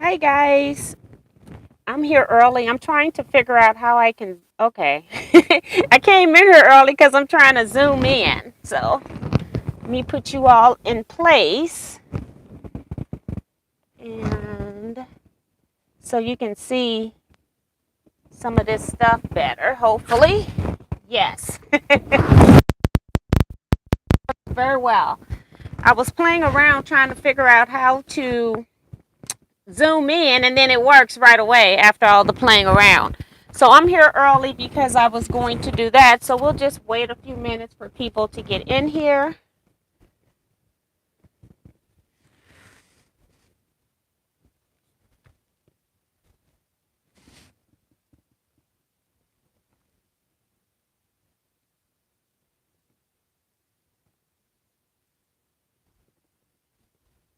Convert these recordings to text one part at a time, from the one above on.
Hi guys, I'm here early. I'm trying to figure out how I can. Okay, I came in here early because I'm trying to zoom in. So let me put you all in place, and so you can see some of this stuff better. Hopefully, yes, very well. I was playing around trying to figure out how to zoom in, and then it works right away after all the playing around. So I'm here early because I was going to do that. So we'll just wait a few minutes for people to get in here.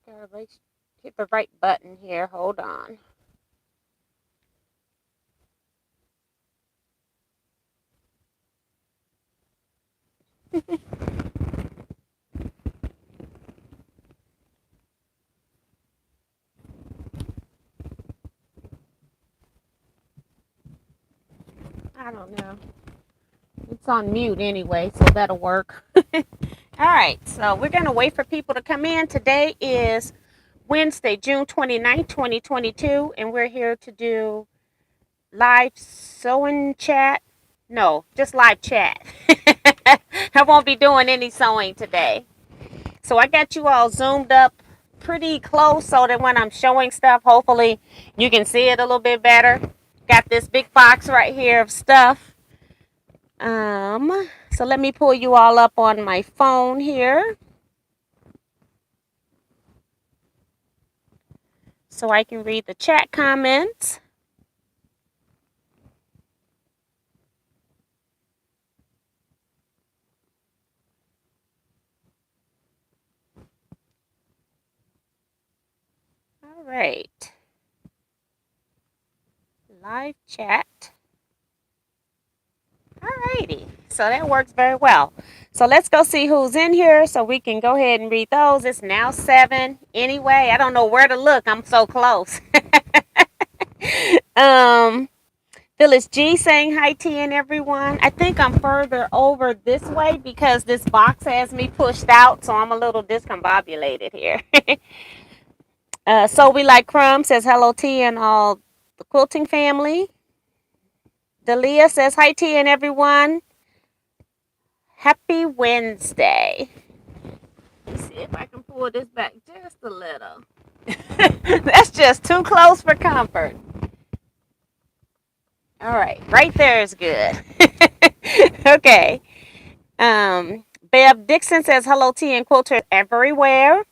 Gotta hit the right button here. Hold on. I don't know. It's on mute anyway, so that'll work. All right, so we're going to wait for people to come in. Today is Wednesday, June 29th, 2022, and we're here to do live sewing chat. No, just live chat. I won't be doing any sewing today. So I got you all zoomed up pretty close so that when I'm showing stuff, hopefully you can see it a little bit better. Got this big box right here of stuff. So let me pull you all up on my phone here so I can read the chat comments. All right. Live chat. Alrighty, so that works very well. So let's go see who's in here so we can go ahead and read those. It's now 7 anyway. I don't know where to look. I'm so close. um, Phyllis G saying hi to and everyone. I think I'm further over this way because this box has me pushed out, so I'm a little discombobulated here. So we like Crumb says hello T and all the quilting family. Dalia says hi T and everyone. Happy Wednesday. Let's see if I can pull this back just a little. That's just too close for comfort. All right, right there is good. Okay. Bev Dixon says hello T and quilters everywhere.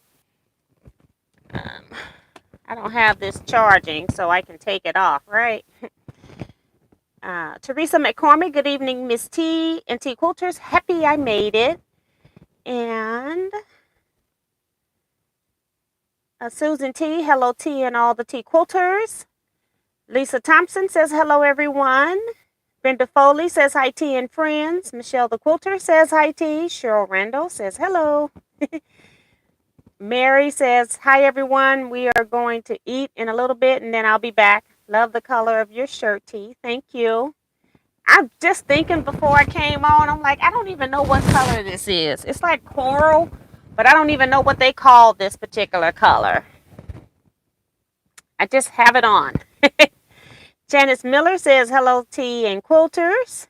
I don't have this charging, so I can take it off, right? Teresa McCormick, good evening, Miss T and T Quilters. Happy I made it. And Susan T, hello T and all the T Quilters. Lisa Thompson says hello everyone. Brenda Foley says hi T and friends. Michelle the Quilter says hi T. Cheryl Randall says hello. Mary says hi everyone. We are going to eat in a little bit and then I'll be back. Love the color of your shirt, T. Thank you. I'm just thinking before I came on, I'm like, I don't even know what color this is. It's like coral, but I don't even know what they call this particular color. I just have it on. Janice Miller says hello T and quilters.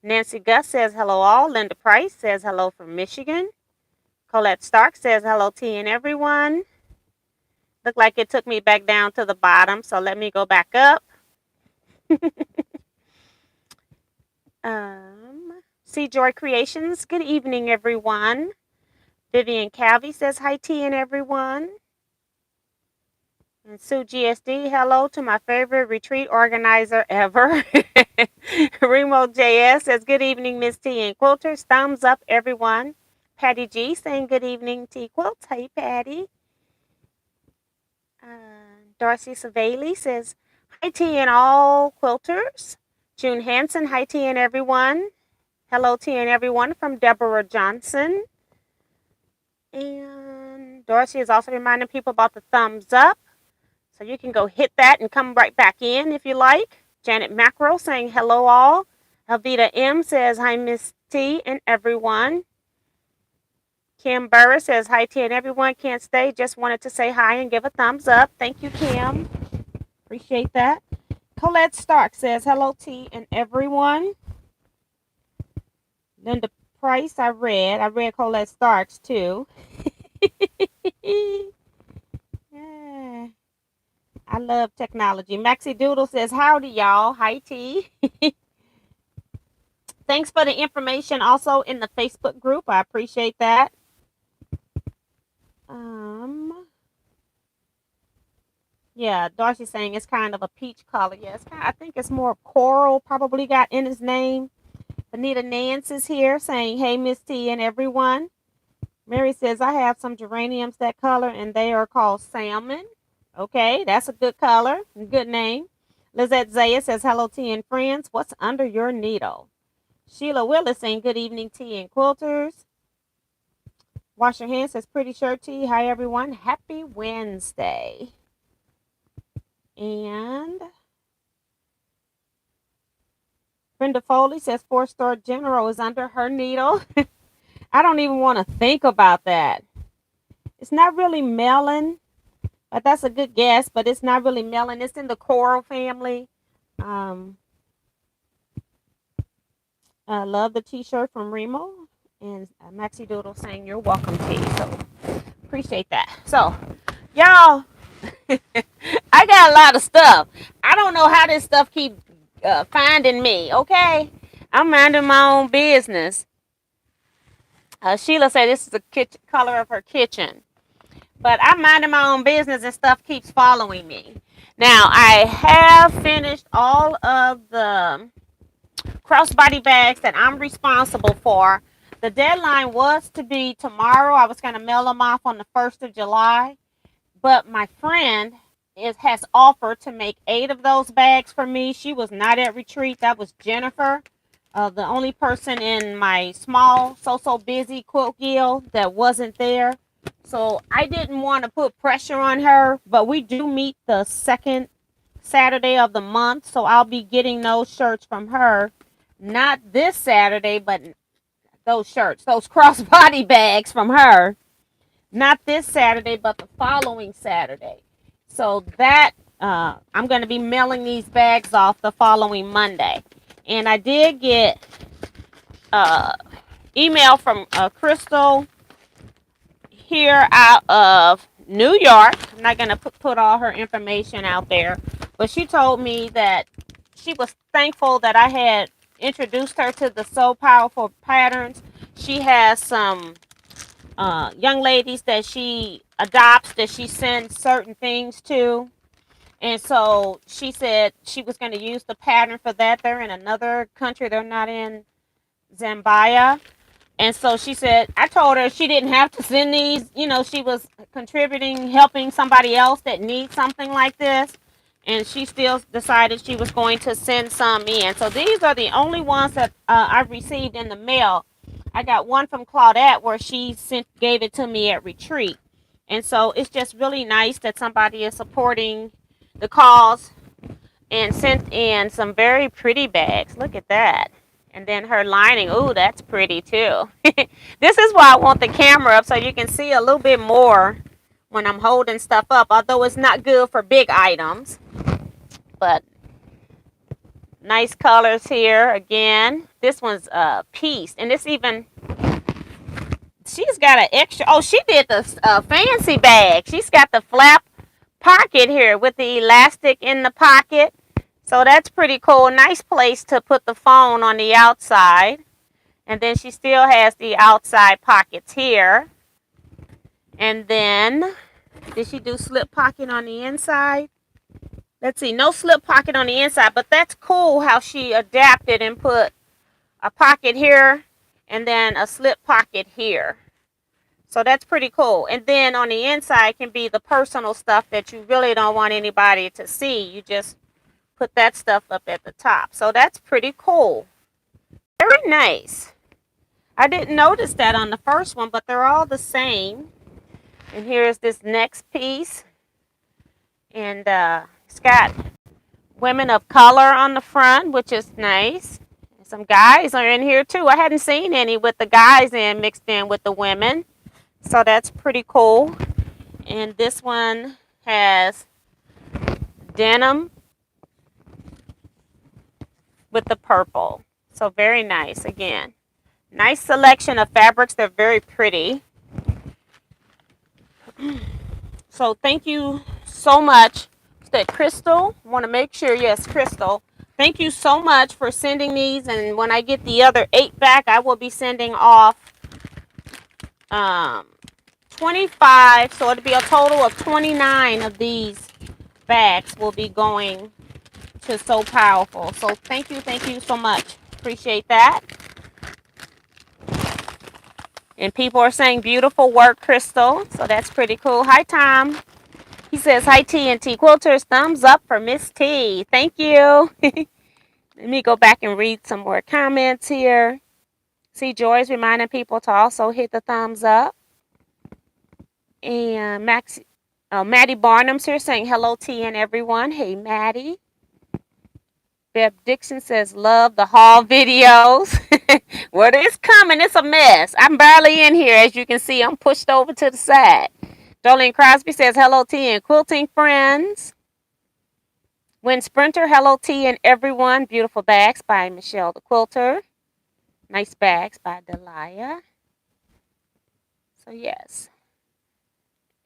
Nancy Gus says hello all. Linda Price says hello from Michigan. Colette Stark says hello T and everyone. Look like it took me back down to the bottom, so let me go back up. C Joy Creations, good evening everyone. Vivian Calvey says hi T and everyone. And Sue GSD, hello to my favorite retreat organizer ever. Remo JS says, good evening, Miss T and Quilters. Thumbs up, everyone. Patty G saying, good evening, T Quilts. Hey, Patty. Darcy Savali says, hi, T and all quilters. June Hanson, hi, T and everyone. Hello, T and everyone from Deborah Johnson. And Darcy is also reminding people about the thumbs up. So you can go hit that and come right back in if you like. Janet Macro saying hello all. Elvita M says hi Miss T and everyone. Kim Burris says hi T and everyone. Can't stay. Just wanted to say hi and give a thumbs up. Thank you, Kim. Appreciate that. Colette Stark says hello T and everyone. Linda Price, I read Colette Stark's too. Yeah. I love technology. Maxie Doodle says howdy y'all. Hi T. Thanks for the information also in the Facebook group. I appreciate that. Yeah, Darcy's saying it's kind of a peach color. Yes, yeah, I think it's more coral probably got in his name. Anita Nance is here saying, hey, Miss T and everyone. Mary says, I have some geraniums that color and they are called salmon. Okay, that's a good color, good name. Lizette Zaya says, hello, T and friends. What's under your needle? Sheila Willis saying, good evening, T and quilters. Wash your hands says, pretty shirt T. Hi, everyone. Happy Wednesday. And Brenda Foley says, 4-star general is under her needle. I don't even want to think about that. It's not really melon, but that's a good guess, but it's not really melon. It's in the coral family. I love the t-shirt from Remo. And Maxie Doodle saying, you're welcome, T. So, appreciate that. So, y'all, I got a lot of stuff. I don't know how this stuff keep finding me, okay? I'm minding my own business. Sheila said this is the color of her kitchen. But I'm minding my own business and stuff keeps following me. Now, I have finished all of the crossbody bags that I'm responsible for. The deadline was to be tomorrow. I was going to mail them off on the 1st of July. But my friend has offered to make 8 of those bags for me. She was not at retreat. That was Jennifer, the only person in my small, so busy quilt guild that wasn't there. So I didn't want to put pressure on her, but we do meet the second Saturday of the month. So I'll be getting those shirts from her. Not this Saturday, but those shirts, those crossbody bags from her. Not this Saturday, but the following Saturday. So that I'm going to be mailing these bags off the following Monday. And I did get email from Crystal here out of New York. I'm not going to put all her information out there. But she told me that she was thankful that I had introduced her to the So Powerful patterns. She has some young ladies that she adopts, that she sends certain things to. And so she said she was going to use the pattern for that. They're in another country. They're not in Zambia. And so she said, I told her she didn't have to send these. You know, she was contributing, helping somebody else that needs something like this. And she still decided she was going to send some in. So these are the only ones that I've received in the mail. I got one from Claudette where she gave it to me at retreat. And so it's just really nice that somebody is supporting the cause and sent in some very pretty bags. Look at that. And then her lining. Ooh, that's pretty too. This is why I want the camera up so you can see a little bit more when I'm holding stuff up. Although it's not good for big items. But nice colors here. Again, this one's piece. And this even, she's got an extra. Oh, she did the fancy bag. She's got the flap pocket here with the elastic in the pocket. So that's pretty cool. Nice place to put the phone on the outside. And then she still has the outside pockets here. And then, did she do slip pocket on the inside? Let's see, no slip pocket on the inside. But that's cool how she adapted and put a pocket here and then a slip pocket here. So that's pretty cool. And then on the inside can be the personal stuff that you really don't want anybody to see. You just put that stuff up at the top. So that's pretty cool. Very nice. I didn't notice that on the first one, but they're all the same. And here's this next piece. And it's got women of color on the front, which is nice. Some guys are in here too. I hadn't seen any with the guys in mixed in with the women. So that's pretty cool. And this one has denim with the purple. So very nice again. Nice selection of fabrics. They're very pretty. So thank you so much. Is that Crystal? Want to make sure, yes, Crystal. Thank you so much for sending these. And when I get the other 8 back, I will be sending off 25. So it'll be a total of 29 of these bags will be going to So Powerful. So thank you so much. Appreciate that. And people are saying beautiful work, Crystal. So that's pretty cool. Hi, Tom. He says, hi, T and T Quilters. Thumbs up for Miss T. Thank you. Let me go back and read some more comments here. See, Joy's reminding people to also hit the thumbs up. And Maddie Barnum's here saying hello, T and everyone. Hey, Maddie. Beb Dixon says, love the haul videos. Well, it's coming. It's a mess. I'm barely in here. As you can see, I'm pushed over to the side. Darlene Crosby says, hello, T and quilting friends. Win Sprinter, hello, T and everyone. Beautiful bags by Michelle the Quilter. Nice bags by Delia. So, yes.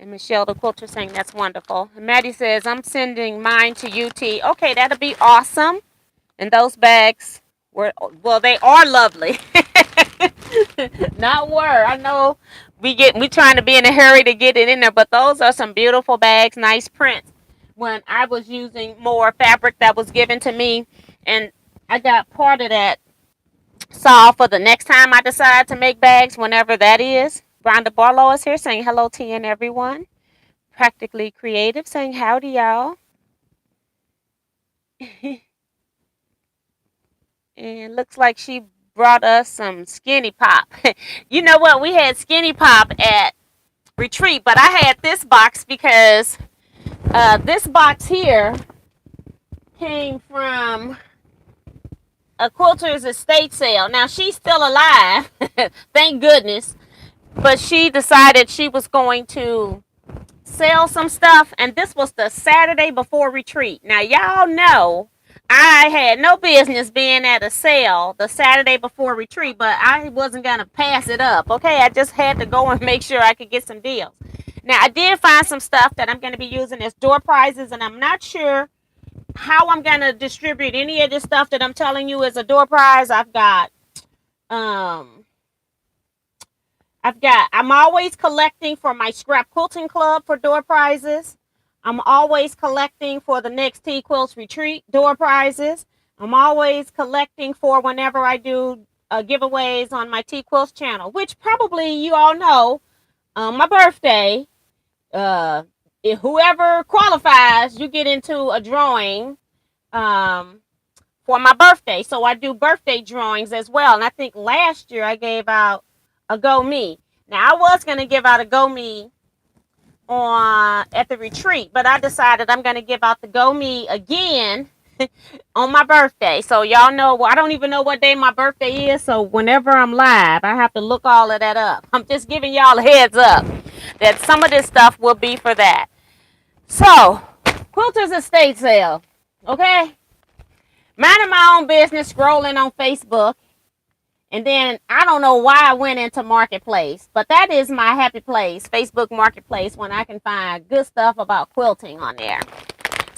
And Michelle the Quilter saying that's wonderful. And Maddie says, I'm sending mine to UT. Okay, that'll be awesome. And those bags were, well, they are lovely. Not were. I know we trying to be in a hurry to get it in there, but those are some beautiful bags, nice prints. When I was using more fabric that was given to me, and I got part of that saw for the next time I decide to make bags, whenever that is. Rhonda Barlow is here saying hello to you and everyone. Practically Creative saying howdy, y'all. And looks like she brought us some Skinny Pop. You know what? We had Skinny Pop at Retreat, but I had this box because this box here came from a quilter's estate sale. Now, she's still alive, thank goodness, but she decided she was going to sell some stuff, and this was the Saturday before Retreat. Now, y'all know I had no business being at a sale the Saturday before Retreat, but I wasn't going to pass it up, okay? I just had to go and make sure I could get some deals. Now, I did find some stuff that I'm going to be using as door prizes, and I'm not sure how I'm going to distribute any of this stuff that I'm telling you as a door prize. I'm always collecting for my scrap quilting club for door prizes. I'm always collecting for the next Teaquilts retreat door prizes. I'm always collecting for whenever I do giveaways on my Teaquilts channel, which probably you all know, my birthday, whoever qualifies, you get into a drawing for my birthday. So I do birthday drawings as well. And I think last year I gave out a Go Me. Now, I was going to give out a Go Me at the retreat, but I decided I'm going to give out the Go Me again on my birthday. So y'all know, well, I don't even know what day my birthday is. So whenever I'm live, I have to look all of that up. I'm just giving y'all a heads up that some of this stuff will be for that. So, Quilter's estate sale. Okay? Minding my own business, scrolling on Facebook. And then I don't know why I went into Marketplace, but that is my happy place, Facebook Marketplace, when I can find good stuff about quilting on there.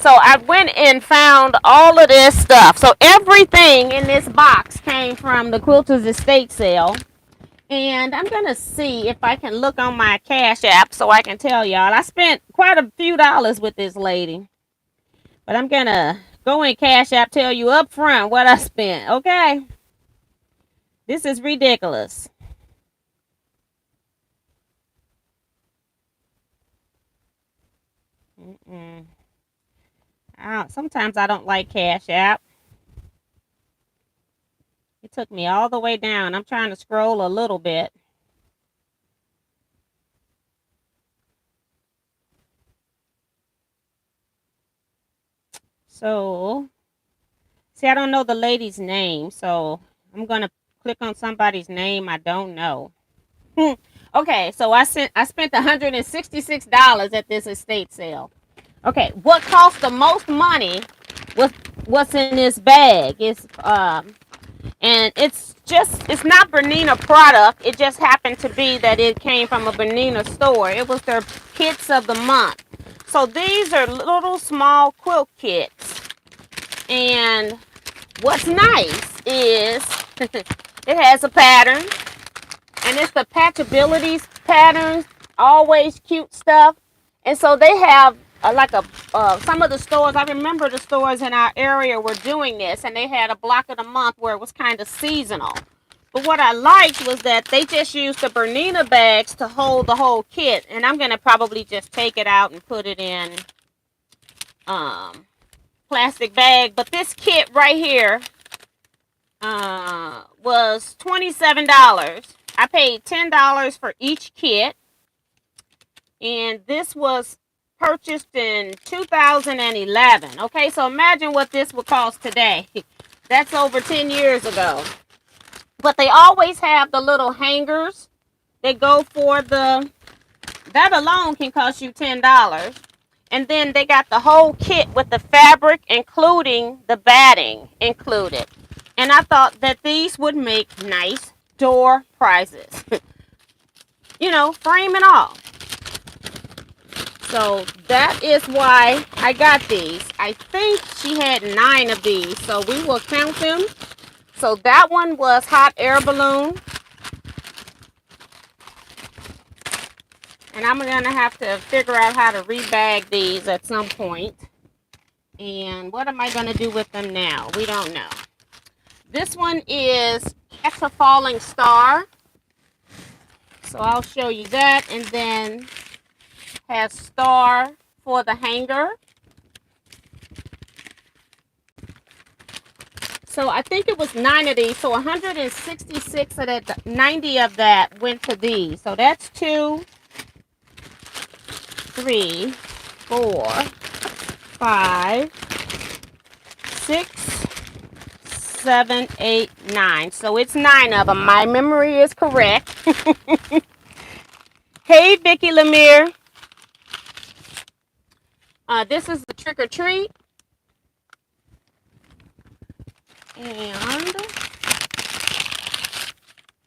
So I went and found all of this stuff. So everything in this box came from the Quilter's estate sale. And I'm going to see if I can look on my Cash App so I can tell y'all. I spent quite a few dollars with this lady. But I'm going to go in Cash App, tell you up front what I spent, okay? This is ridiculous. Sometimes I don't like Cash App. It took me all the way down. I'm trying to scroll a little bit. So, see, I don't know the lady's name, so I'm gonna click on somebody's name I don't know. Okay, so I spent $166 at this estate sale. Okay, what cost the most money was what's in this bag. And it's not Bernina product. It just happened to be that it came from a Bernina store. It was their kits of the month. So these are little small quilt kits. And what's nice is it has a pattern. And it's the patchability patterns, always cute stuff. And so they have some of the stores, I remember the stores in our area were doing this, and they had a block of the month where it was kind of seasonal. But what I liked was that they just used the Bernina bags to hold the whole kit. And I'm going to probably just take it out and put it in plastic bag. But this kit right here was $27. I paid $10 for each kit. And this was purchased in 2011. Okay, so imagine what this would cost today. That's over 10 years ago. But they always have the little hangers that go for that alone can cost you $10. And then they got the whole kit with the fabric, including the batting included. And I thought that these would make nice door prizes. You know, frame and all. So that is why I got these. I think she had 9 of these, so we will count them. So that one was hot air balloon. And I'm going to have to figure out how to rebag these at some point. And what am I going to do with them now? We don't know. This one is Catch a Falling Star. So I'll show you that. And then has star for the hanger. So I think it was 9 of these. So 166 of that, 90 of that went to these. So that's 2, 3, 4, 5, 6, 7, 8, 9. So it's 9 of them. My memory is correct. Hey, Vicky Lemire. This is the trick or treat. And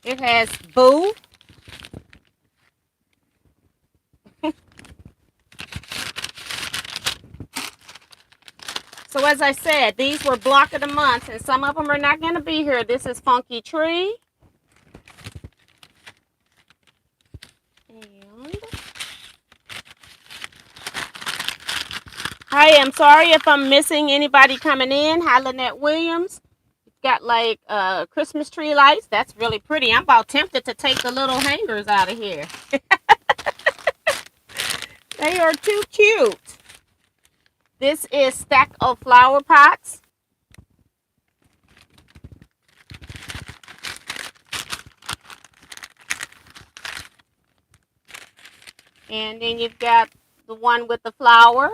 it has Boo. So as I said, these were block of the month, and some of them are not going to be here. This is Funky Tree. And hi, I'm sorry if I'm missing anybody coming in. Hi, Lynette Williams. Got like Christmas tree lights. That's really pretty. I'm about tempted to take the little hangers out of here. They are too cute. This is Stack of Flower Pots. And then you've got the one with the flower.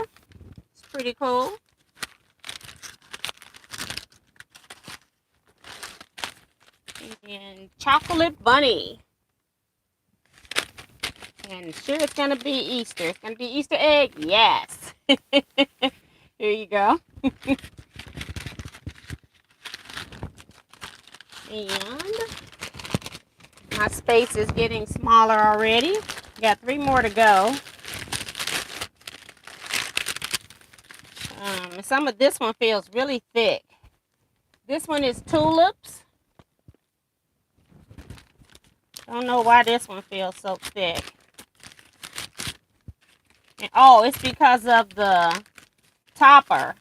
It's pretty cool. And Chocolate Bunny. And sure, it's going to be Easter. It's going to be Easter egg. Yes. Here you go. And my space is getting smaller already. Got 3 more to go. Some of this one feels really thick. This one is Tulips. Don't know why this one feels so thick. And, oh, it's because of the topper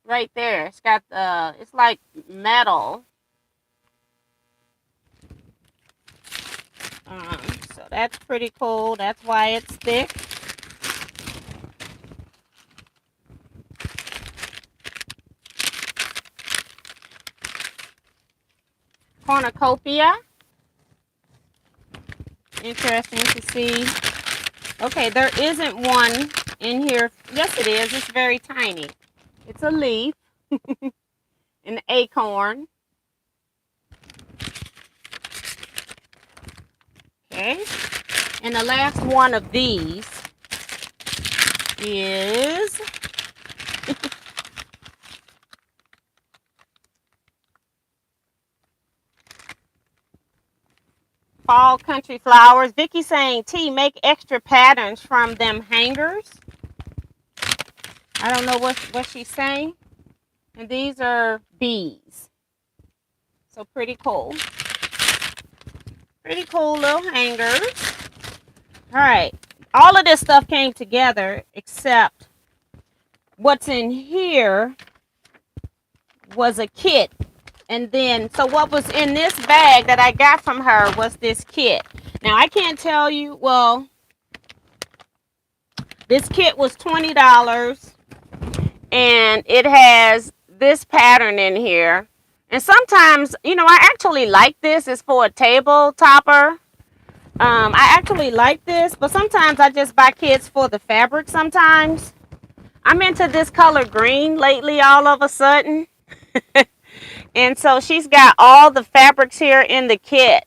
right there. It's got it's like metal. So that's pretty cool. That's why it's thick. Cornucopia. Interesting to see. Okay, there isn't one in here. Yes, it is. It's very tiny. It's a leaf, an acorn. Okay. And the last one of these is fall country flowers. Vicky's saying, T, make extra patterns from them hangers. I don't know what she's saying. And these are bees. So pretty cool. Pretty cool little hangers. All right. All of this stuff came together except what's in here was a kit. And then, so what was in this bag that I got from her was this kit. Now, I can't tell you, well, this kit was $20. And it has this pattern in here. And sometimes, you know, I actually like this. It's for a table topper. I actually like this, but sometimes I just buy kits for the fabric sometimes. I'm into this color green lately all of a sudden. And so she's got all the fabrics here in the kit.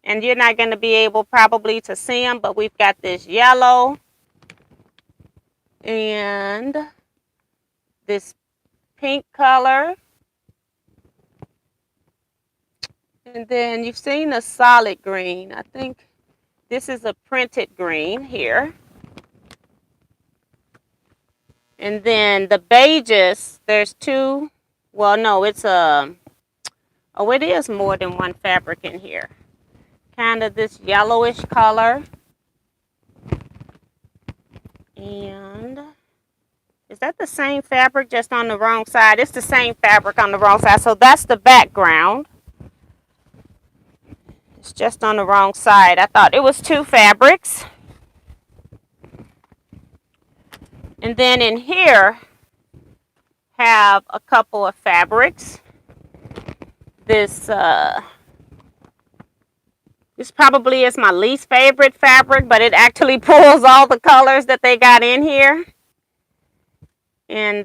And you're not going to be able probably to see them, but we've got this yellow and this pink color. And then you've seen a solid green. I think this is a printed green here. And then the beiges, there's two. Well, no, it's a, oh, it is more than one fabric in here. Kind of this yellowish color. And is that the same fabric just on the wrong side? It's the same fabric on the wrong side. So that's the background. It's just on the wrong side. I thought it was two fabrics. And then in here have a couple of fabrics. This probably is my least favorite fabric, but it actually pulls all the colors that they got in here. And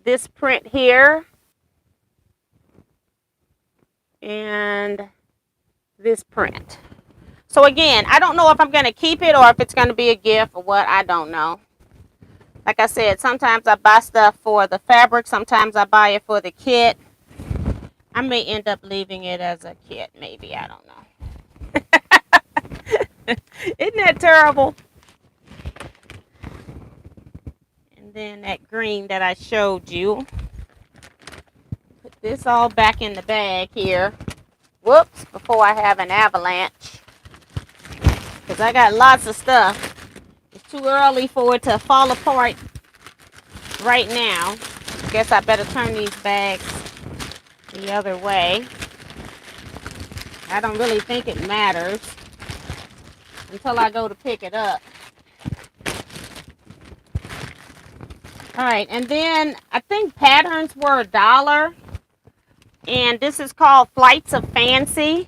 this print here. And this print. So again, I don't know if I'm going to keep it or if it's going to be a gift or what. I don't know. Like I said, sometimes I buy stuff for the fabric. Sometimes I buy it for the kit. I may end up leaving it as a kit. Maybe. I don't know. Isn't that terrible? And then that green that I showed you. Put this all back in the bag here. Whoops, before I have an avalanche. Because I got lots of stuff. It's too early for it to fall apart right now. I guess I better turn these bags the other way. I don't really think it matters until I go to pick it up. Alright, and then I think patterns were $1. And this is called Flights of Fancy.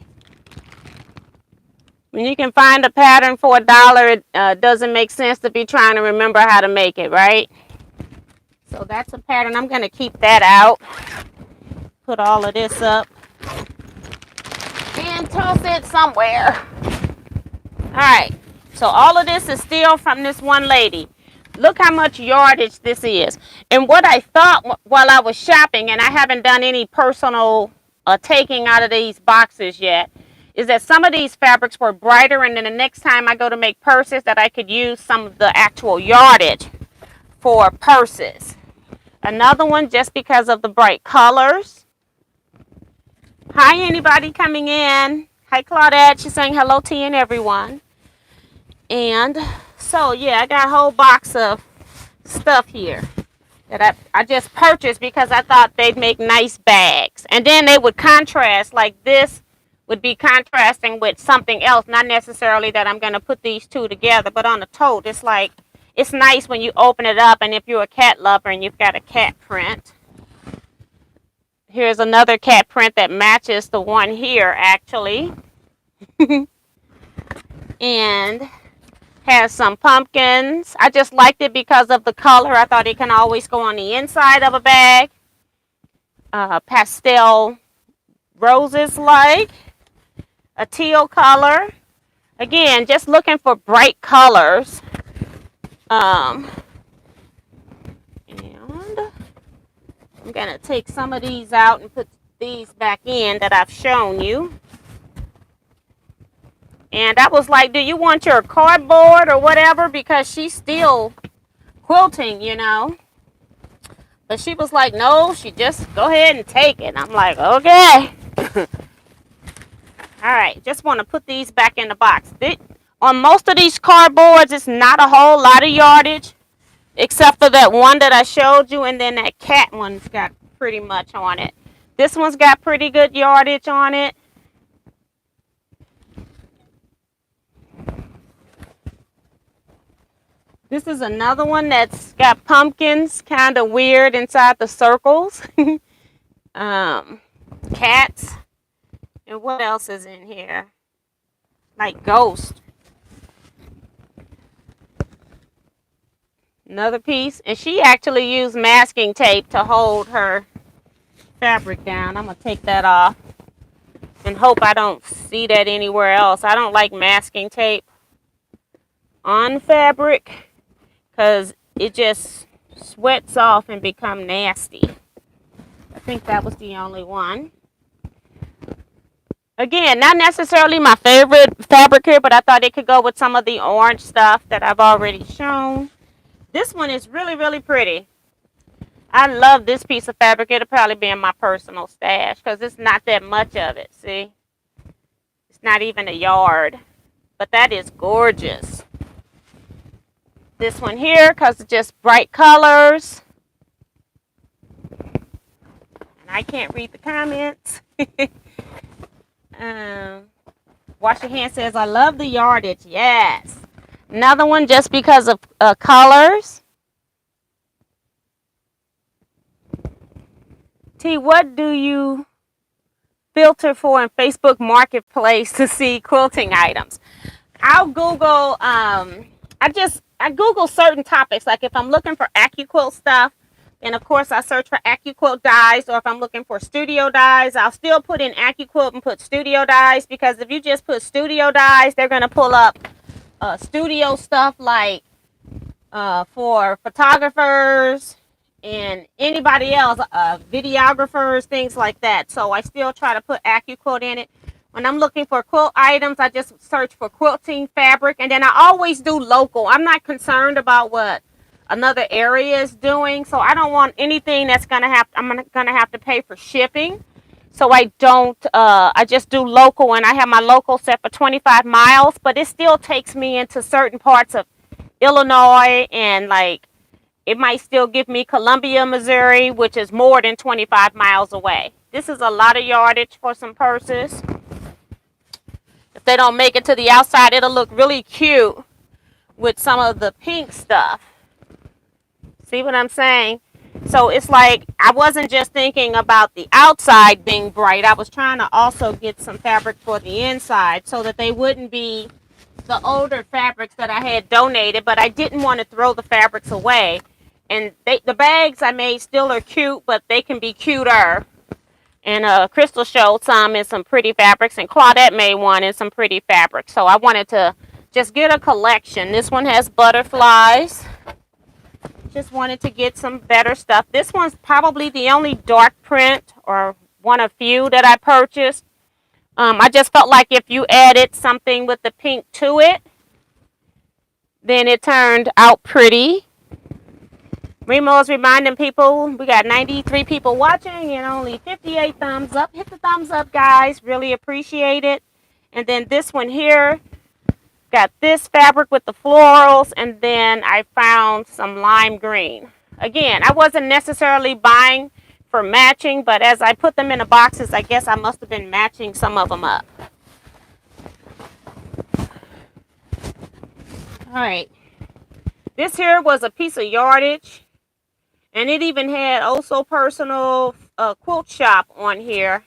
When you can find a pattern for $1, it doesn't make sense to be trying to remember how to make it, right? So that's a pattern. I'm going to keep that out. Put all of this up. And toss it somewhere. Alright. So all of this is still from this one lady. Look how much yardage this is. And what I thought while I was shopping, and I haven't done any personal taking out of these boxes yet, is that some of these fabrics were brighter, and then the next time I go to make purses that I could use some of the actual yardage for purses. Another one just because of the bright colors. Hi, anybody coming in? Hi, Claudette. She's saying hello to you and everyone. And so, yeah, I got a whole box of stuff here that I just purchased because I thought they'd make nice bags. And then they would contrast, like this would be contrasting with something else. Not necessarily that I'm going to put these two together, but on the tote, it's like, it's nice when you open it up, and if you're a cat lover and you've got a cat print. Here's another cat print that matches the one here, actually. And Has some pumpkins. I just liked it because of the color. I thought it can always go on the inside of a bag. Pastel roses, like a teal color. Again, just looking for bright colors. And I'm going to take some of these out and put these back in that I've shown you. And I was like, do you want your cardboard or whatever? Because she's still quilting, you know. But she was like, no, she just go ahead and take it. I'm like, okay. All right, just want to put these back in the box. On most of these cardboards, it's not a whole lot of yardage, except for that one that I showed you, and then that cat one's got pretty much on it. This one's got pretty good yardage on it. This is another one that's got pumpkins, kind of weird inside the circles. Cats. And what else is in here? Like ghost. Another piece. And she actually used masking tape to hold her fabric down. I'm going to take that off and hope I don't see that anywhere else. I don't like masking tape on fabric because it just sweats off and become nasty. I think that was the only one. Again, not necessarily my favorite fabric here, but I thought it could go with some of the orange stuff that I've already shown. This one is really, really pretty. I love this piece of fabric. It'll probably be in my personal stash because it's not that much of it, see? It's not even a yard, but that is gorgeous. This one here, because it's just bright colors. And I can't read the comments. Wash Your Hand says, I love the yardage. Yes. Another one just because of colors. T, what do you filter for in Facebook Marketplace to see quilting items? I'll Google, I Google certain topics. Like if I'm looking for AccuQuilt stuff, and of course I search for AccuQuilt dies, or if I'm looking for studio dies, I'll still put in AccuQuilt and put studio dies, because if you just put studio dies, they're going to pull up studio stuff like for photographers and anybody else, videographers, things like that. So I still try to put AccuQuilt in it. When I'm looking for quilt items, I just search for quilting fabric, and then I always do local. I'm not concerned about what another area is doing, so I don't want anything that's I'm gonna have to pay for shipping. So I don't. I just do local, and I have my local set for 25 miles, but it still takes me into certain parts of Illinois, and like it might still give me Columbia, Missouri, which is more than 25 miles away. This is a lot of yardage for some purses. If they don't make it to the outside, it'll look really cute with some of the pink stuff. See what I'm saying? So it's like I wasn't just thinking about the outside being bright. I was trying to also get some fabric for the inside so that they wouldn't be the older fabrics that I had donated, but I didn't want to throw the fabrics away. And the bags I made still are cute, but they can be cuter. And Crystal showed some in some pretty fabrics, and Claudette made one in some pretty fabrics. So I wanted to just get a collection. This one has butterflies. Just wanted to get some better stuff. This one's probably the only dark print, or one of few that I purchased. I just felt like if you added something with the pink to it, then it turned out pretty. Remo is reminding people we got 93 people watching and only 58 thumbs up. Hit the thumbs up, guys. Really appreciate it. And then this one here got this fabric with the florals, and then I found some lime green. Again, I wasn't necessarily buying for matching, but as I put them in the boxes, I guess I must have been matching some of them up. All right. This here was a piece of yardage, and it even had Also Personal Quilt Shop on here.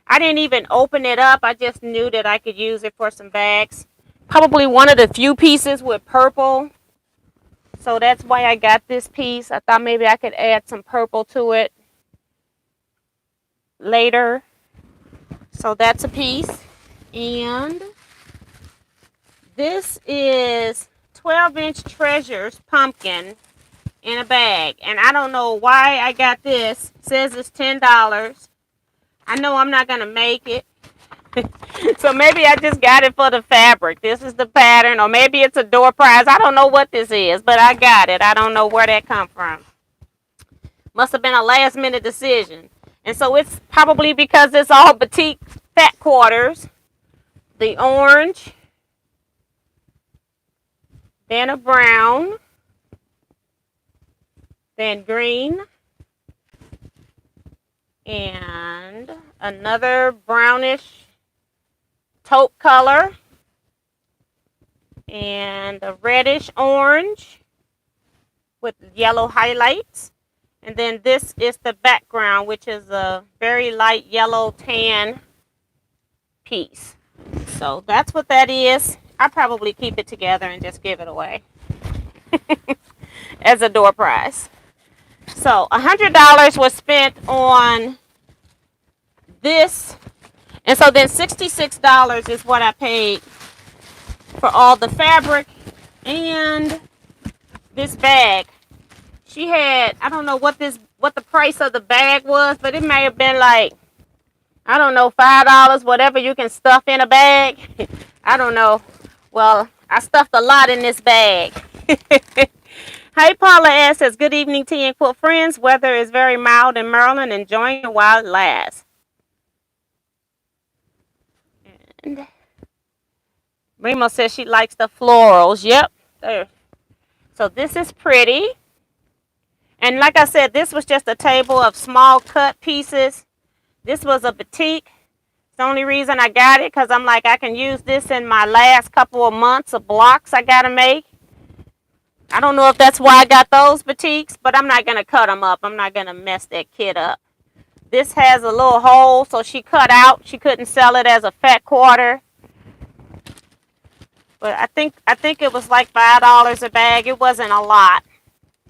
I didn't even open it up. I just knew that I could use it for some bags. probably one of the few pieces with purple. So that's why I got this piece. I thought maybe I could add some purple to it later. So that's a piece. And this is 12-inch Treasures pumpkin in a bag. And I don't know why I got this. It says it's $10. I know I'm not going to make it. So maybe I just got it for the fabric. This is the pattern, or maybe it's a door prize. I don't know what this is, but I got it. I don't know where that come from. Must have been a last minute decision. And so it's probably because it's all batik fat quarters. The orange, then a brown, then green, and another brownish taupe color, and a reddish orange with yellow highlights. And then this is the background, which is a very light yellow tan piece. So that's what that is. I'll probably keep it together and just give it away as a door prize. So $100 was spent on this. And so then $66 is what I paid for all the fabric and this bag. She had, I don't know what the price of the bag was, but it may have been like, I don't know, $5, whatever you can stuff in a bag. I don't know. Well, I stuffed a lot in this bag. Hi, Paula S. says, good evening, tea and quilt friends. Weather is very mild in Maryland. Enjoying it while it lasts. And Remo says she likes the florals. Yep. There. So this is pretty. And like I said, this was just a table of small cut pieces. This was a batik. The only reason I got it because I'm like, I can use this in my last couple of months of blocks I got to make. I don't know if that's why I got those batiks, but I'm not going to cut them up. I'm not going to mess that kit up. This has a little hole, so she cut out. She couldn't sell it as a fat quarter. But I think it was like $5 a bag. It wasn't a lot.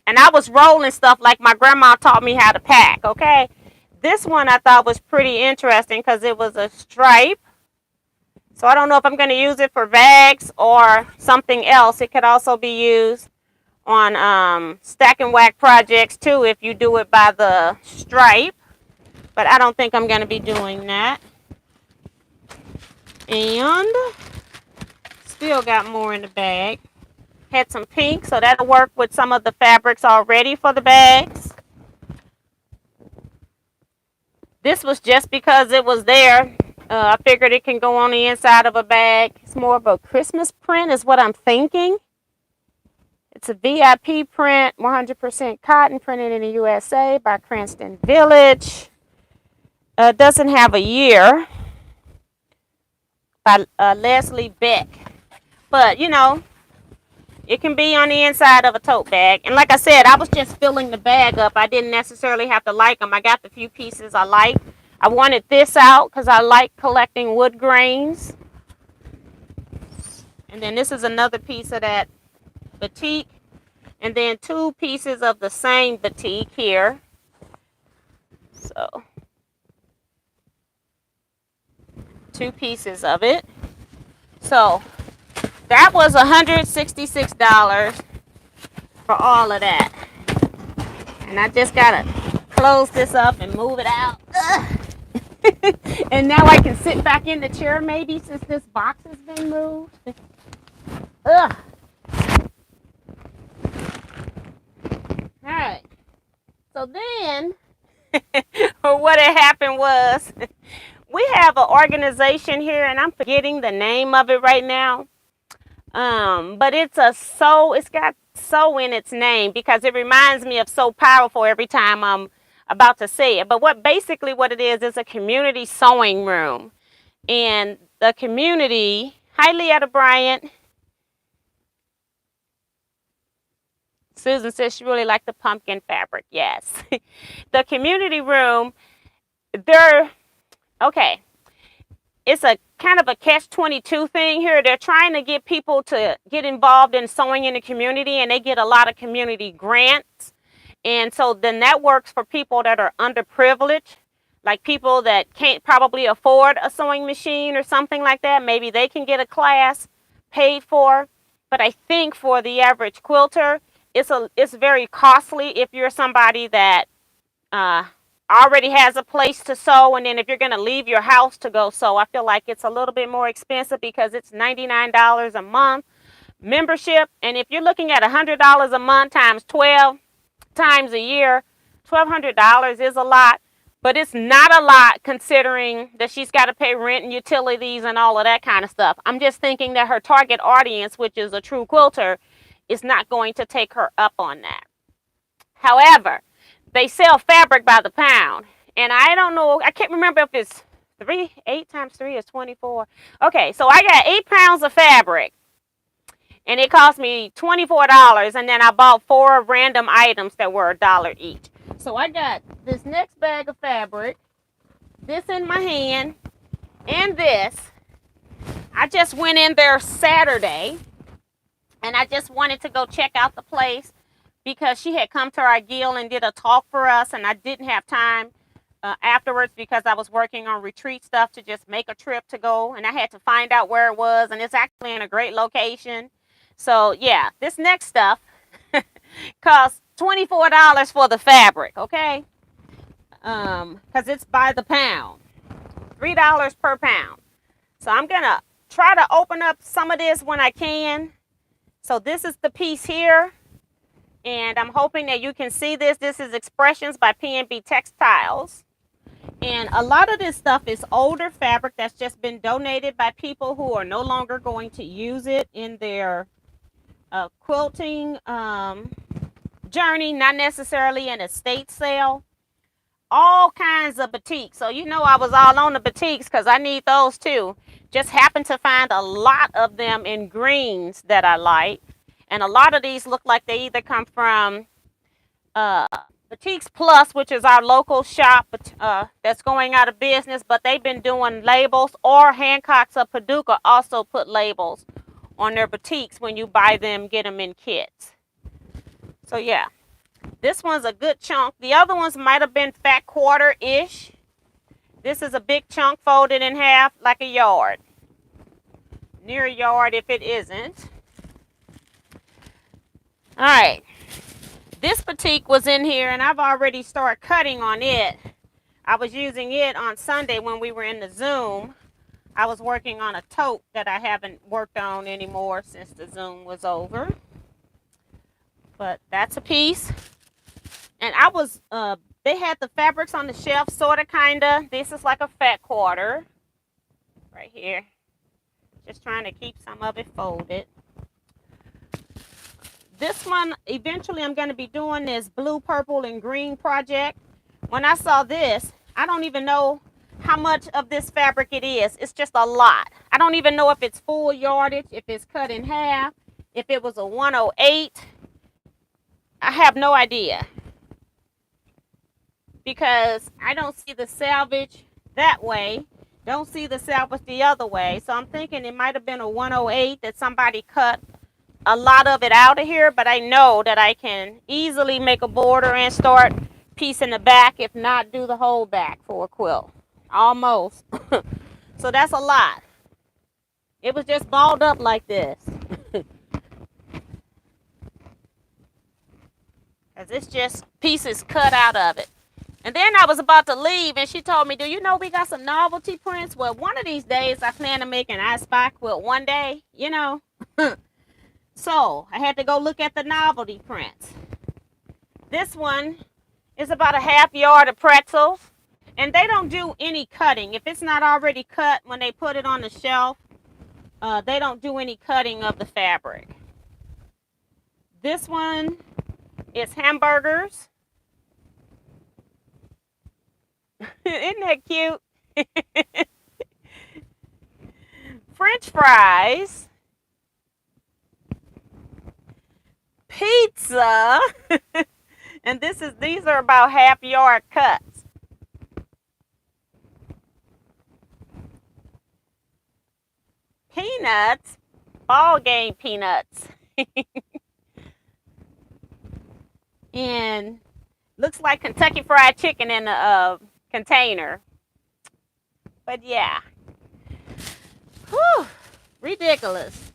And I was rolling stuff like my grandma taught me how to pack, okay? This one I thought was pretty interesting because it was a stripe. So I don't know if I'm going to use it for bags or something else. It could also be used on stack and whack projects too if you do it by the stripe. But I don't think I'm going to be doing that. And still got more in the bag. Had some pink, so that'll work with some of the fabrics already for the bags. This was just because it was there. I figured it can go on the inside of a bag. It's more of a Christmas print is what I'm thinking. It's a VIP print, 100% cotton, printed in the USA by Cranston Village. Doesn't have a year. By Leslie Beck. But, you know, it can be on the inside of a tote bag. And like I said, I was just filling the bag up. I didn't necessarily have to like them. I got the few pieces I liked. I wanted this out because I like collecting wood grains. And then this is another piece of that batik. And then two pieces of the same batik here. So, two pieces of it. So, that was $166 for all of that. And I just got to close this up and move it out. And now I can sit back in the chair maybe since this box has been moved. Ugh. All right. So then, what had happened was, we have an organization here, and I'm forgetting the name of it right now. But it's got so in its name because it reminds me of So Powerful every time I'm about to say it. But what it is a community sewing room. And the community, hi Leetta Bryant. Susan says she really liked the pumpkin fabric. Yes. The community room, okay. it's a kind of a catch-22 thing here. They're trying to get people to get involved in sewing in the community, and they get a lot of community grants. And so then that works for people that are underprivileged, like people that can't probably afford a sewing machine or something like that. Maybe they can get a class paid for. But I think for the average quilter, it's very costly if you're somebody that already has a place to sew, and then if you're going to leave your house to go sew, I feel like it's a little bit more expensive because it's $99 a month membership. And if you're looking at $100 a month times 12 times a year, $1,200 is a lot, but it's not a lot considering that she's got to pay rent and utilities and all of that kind of stuff. I'm just thinking that her target audience, which is a true quilter, is not going to take her up on that. However, they sell fabric by the pound, and I don't know, I can't remember if it's 8 times 3 is 24. Okay, so I got 8 pounds of fabric, and it cost me $24, and then I bought 4 random items that were $1 each. So I got this next bag of fabric, this in my hand, and this. I just went in there Saturday, and I just wanted to go check out the place because she had come to our guild and did a talk for us, and I didn't have time afterwards because I was working on retreat stuff to just make a trip to go, and I had to find out where it was, and it's actually in a great location. So yeah, this next stuff costs $24 for the fabric, okay? Because it's by the pound, $3 per pound. So I'm gonna try to open up some of this when I can. So this is the piece here, and I'm hoping that you can see this. This is Expressions by Pnb Textiles. And a lot of this stuff is older fabric that's just been donated by people who are no longer going to use it in their quilting journey, not necessarily an estate sale. All kinds of batiks. So you know I was all on the batiks because I need those too. Just happened to find a lot of them in greens that I like. And a lot of these look like they either come from Batiks Plus, which is our local shop that's going out of business, but they've been doing labels, or Hancock's of Paducah also put labels on their batiks when you buy them, get them in kits. So yeah, this one's a good chunk. The other ones might have been fat quarter-ish. This is a big chunk folded in half like a yard. Near a yard if it isn't. All right. This batik was in here, and I've already started cutting on it. I was using it on Sunday when we were in the Zoom. I was working on a tote that I haven't worked on anymore since the Zoom was over. But that's a piece. And I was, they had the fabrics on the shelf, sort of, kind of. This is like a fat quarter right here. Just trying to keep some of it folded. This one, eventually I'm going to be doing this blue, purple, and green project. When I saw this, I don't even know how much of this fabric it is. It's just a lot. I don't even know if it's full yardage, if it's cut in half, if it was a 108. I have no idea. Because I don't see the salvage that way. Don't see the salvage the other way. So I'm thinking it might have been a 108 that somebody cut a lot of it out of here, but I know that I can easily make a border and start piecing the back, if not do the whole back for a quilt. Almost. So that's a lot. It was just balled up like this. Because it's just pieces cut out of it. And then I was about to leave, and she told me, do you know we got some novelty prints? Well, one of these days I plan to make an I Spy quilt one day, you know. So I had to go look at the novelty prints. This one is about a half yard of pretzels, and they don't do any cutting. If it's not already cut when they put it on the shelf, they don't do any cutting of the fabric. This one is hamburgers. Isn't that cute? French fries. Pizza. And these are about half yard cuts. Peanuts? Ball game peanuts. And looks like Kentucky Fried Chicken in a container. But yeah. Whew, ridiculous.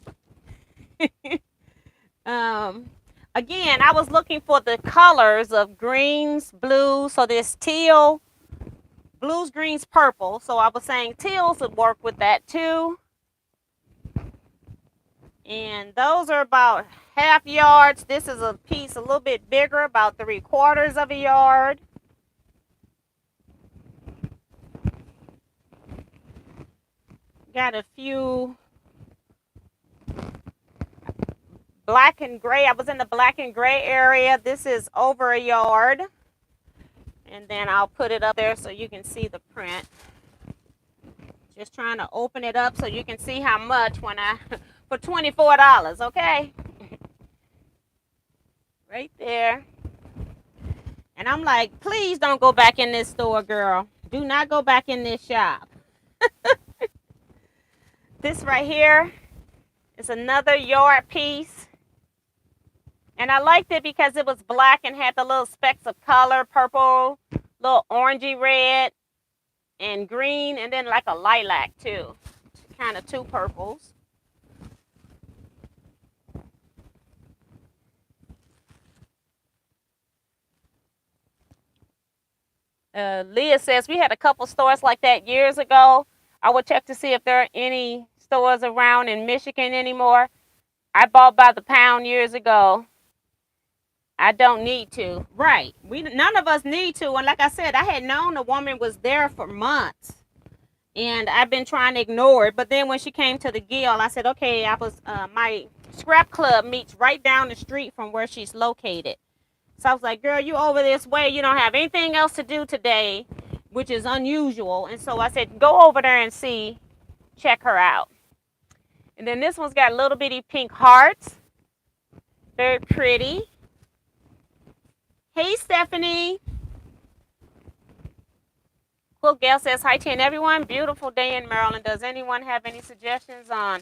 Again, I was looking for the colors of greens, blues. So there's teal, blues, greens, purple. So I was saying teals would work with that too. And those are about half yards. This is a piece a little bit bigger, about 3/4 of a yard. Got a few black and gray. I was in the black and gray area. This is over a yard. And then I'll put it up there so you can see the print. Just trying to open it up so you can see how much when I, for $24, okay? Right there. And I'm like, please don't go back in this store, girl. Do not go back in this shop. This right here is another yard piece. And I liked it because it was black and had the little specks of color, purple, little orangey red, and green, and then like a lilac too. Kind of two purples. Leah says we had a couple stores like that years ago. I will check to see if there are any stores around in Michigan anymore. I bought by the pound years ago. I don't need to. Right. None of us need to. And like I said, I had known the woman was there for months. And I've been trying to ignore it. But then when she came to the Guild, I said, okay, my scrap club meets right down the street from where she's located. So I was like, girl, you over this way. You don't have anything else to do today, which is unusual. And so I said, go over there and see, check her out. And then this one's got little bitty pink hearts. Very pretty. Hey, Stephanie. Quilt Gal says, hi, T and everyone. Beautiful day in Maryland. Does anyone have any suggestions on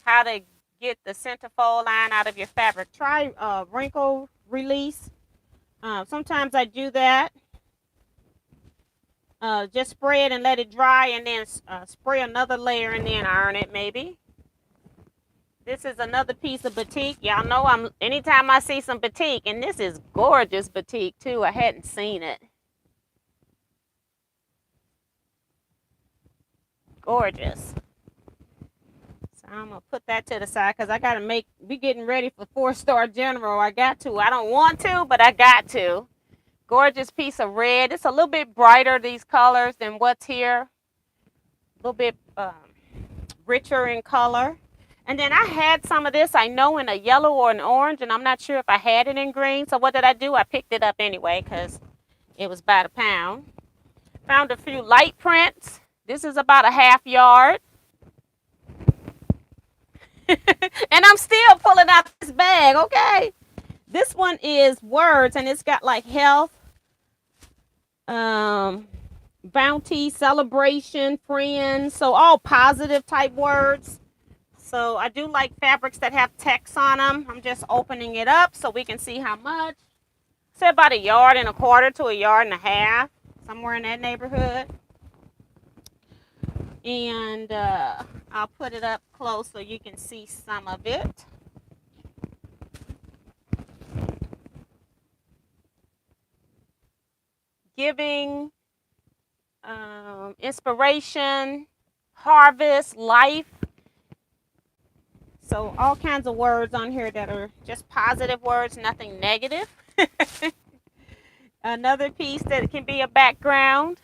how to get the centerfold line out of your fabric? Try wrinkle release. Sometimes I do that. Just spray it and let it dry, and then spray another layer and then iron it maybe. This is another piece of batik. Y'all know anytime I see some batik, and this is gorgeous batik too. I hadn't seen it. Gorgeous. So I'm going to put that to the side because I got to we getting ready for 4-star general. I got to. I don't want to, but I got to. Gorgeous piece of red. It's a little bit brighter, these colors, than what's here. A little bit richer in color. And then I had some of this, I know, in a yellow or an orange, and I'm not sure if I had it in green. So what did I do? I picked it up anyway because it was by the pound. Found a few light prints. This is about a half yard. And I'm still pulling out this bag, okay? This one is words, and it's got like health, bounty, celebration, friends. So all positive type words. So I do like fabrics that have text on them. I'm just opening it up so we can see how much. Say about 1.25 yards to 1.5 yards, somewhere in that neighborhood. And I'll put it up close so you can see some of it. Giving, inspiration, harvest, life. So all kinds of words on here that are just positive words, nothing negative. Another piece that can be a background.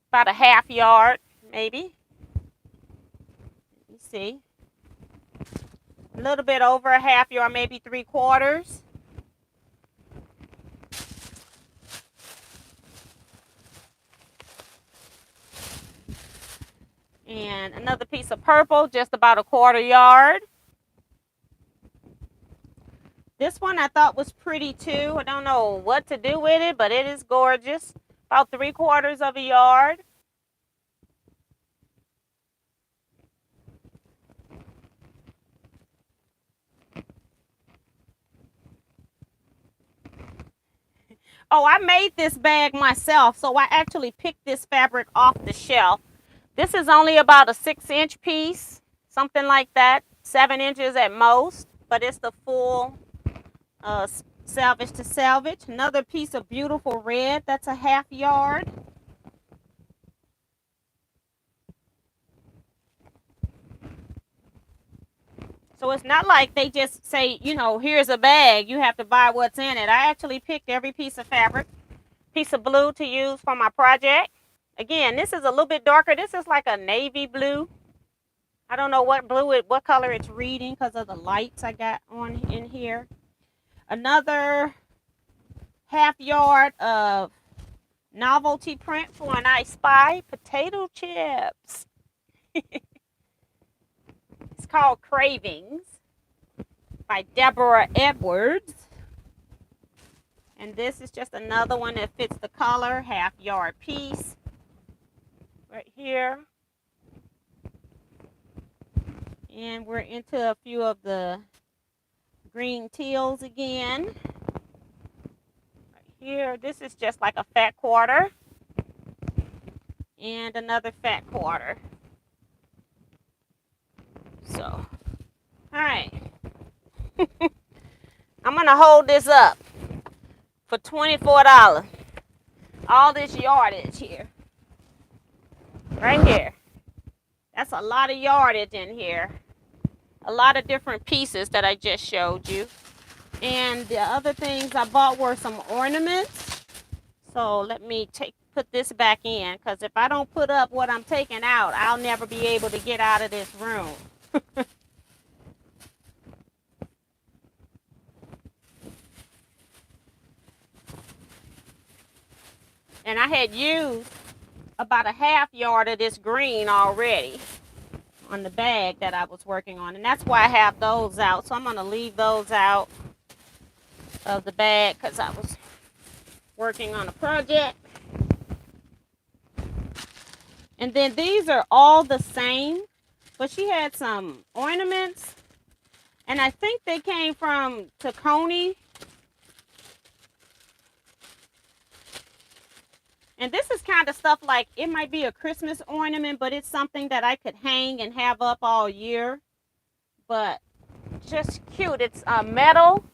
About a half yard, maybe. Let me see. A little bit over a half yard, maybe 3/4. And another piece of purple, just about a 1/4 yard. This one I thought was pretty too. I don't know what to do with it, but it is gorgeous. About 3/4 of a yard. Oh, I made this bag myself, so I actually picked this fabric off the shelf. This is only about a 6-inch piece, something like that, 7 inches at most, but it's the full salvage to salvage. Another piece of beautiful red, that's a 1/2 yard. So it's not like they just say, you know, here's a bag, you have to buy what's in it. I actually picked every piece of fabric, piece of blue to use for my project. Again, this is a little bit darker. This is like a navy blue. I don't know what what color it's reading because of the lights I got on in here. Another 1/2 yard of novelty print for an I Spy potato chips. It's called Cravings by Deborah Edwards. And this is just another one that fits the color, 1/2 yard piece right here. And we're into a few of the green teals again. Right here, this is just like a fat quarter. And another fat quarter. So, all right. I'm going to hold this up for $24. All this yardage here. Right here. That's a lot of yardage in here. A lot of different pieces that I just showed you. And the other things I bought were some ornaments. So let me put this back in, because if I don't put up what I'm taking out, I'll never be able to get out of this room. And I had used about a 1/2 yard of this green already on the bag that I was working on. And that's why I have those out. So I'm going to leave those out of the bag because I was working on a project. And then these are all the same. But she had some ornaments. And I think they came from Teaquilts. And this is kind of stuff like, it might be a Christmas ornament, but it's something that I could hang and have up all year. But just cute. It's metal.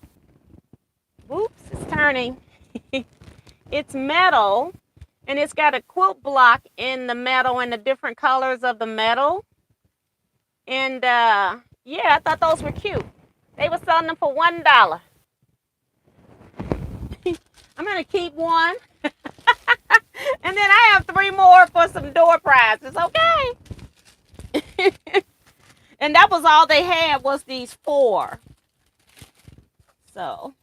Oops, it's turning. It's metal. And it's got a quilt block in the metal and the different colors of the metal. And yeah, I thought those were cute. They were selling them for $1. I'm going to keep one. And then I have 3 more for some door prizes, okay? And that was all they had, was these 4. So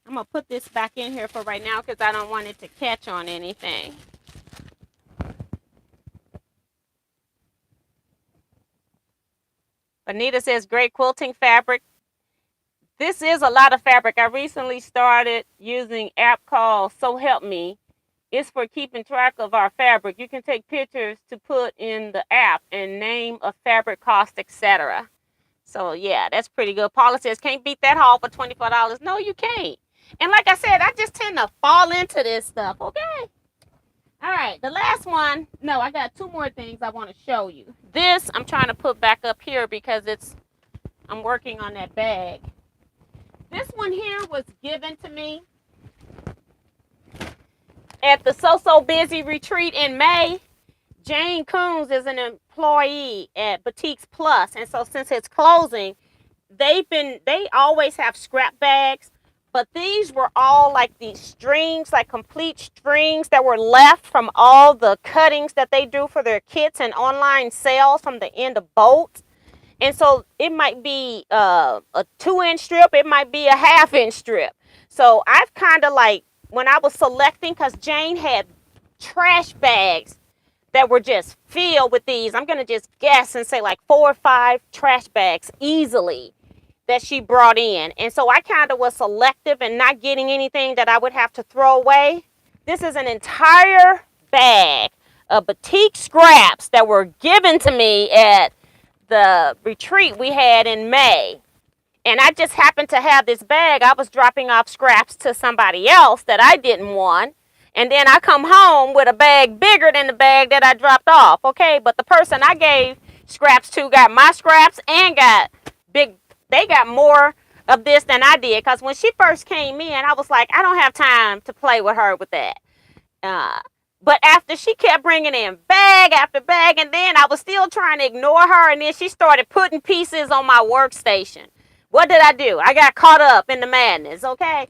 I'm going to put this back in here for right now because I don't want it to catch on anything. Anita says, great quilting fabric. This is a lot of fabric. I recently started using an app called So Help Me. It's for keeping track of our fabric. You can take pictures to put in the app and name a fabric, cost, etc. So yeah, that's pretty good. Paula says, can't beat that haul for $24. No, you can't. And like I said, I just tend to fall into this stuff, okay? All right, the last one. No, I got 2 more things I want to show you. This I'm trying to put back up here because I'm working on that bag. This one here was given to me at the So Busy retreat in May. Jane Coons is an employee at Batiks Plus, and so since it's closing, they always have scrap bags, but these were all like these strings, like complete strings that were left from all the cuttings that they do for their kits and online sales from the end of bolts. And so it might be a 2-inch strip, it might be a 1/2-inch strip. So I've kind of like, when I was selecting, because Jane had trash bags that were just filled with these. I'm going to just guess and say like 4 or 5 trash bags easily that she brought in. And so I kind of was selective and not getting anything that I would have to throw away. This is an entire bag of batik scraps that were given to me at the retreat we had in May. And I just happened to have this bag. I was dropping off scraps to somebody else that I didn't want. And then I come home with a bag bigger than the bag that I dropped off. Okay, but the person I gave scraps to got my scraps and got big, they got more of this than I did. Because when she first came in, I was like, I don't have time to play with her with that. Uh, but after she kept bringing in bag after bag, and then I was still trying to ignore her, and then she started putting pieces on my workstation. What did I do? I got caught up in the madness, okay?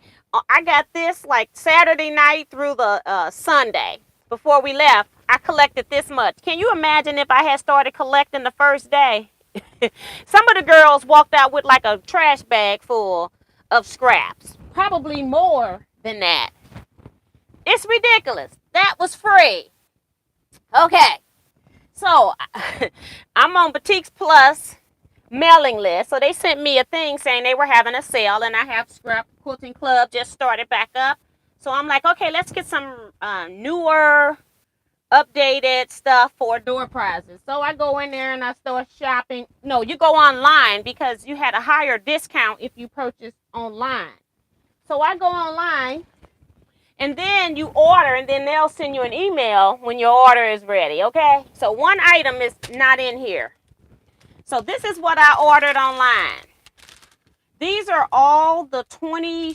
I got this like Saturday night through the Sunday. Before we left, I collected this much. Can you imagine if I had started collecting the first day? Some of the girls walked out with like a trash bag full of scraps. Probably more than that. It's ridiculous. That was free. Okay. So, I'm on Batiks Plus mailing list. So they sent me a thing saying they were having a sale, and I have Scrap Quilting Club just started back up. So I'm like, okay, let's get some newer, updated stuff for door prizes. So I go in there and I start shopping. No, you go online because you had a higher discount if you purchase online. So I go online. And then you order, and then they'll send you an email when your order is ready, okay? So one item is not in here. So this is what I ordered online. These are all the 20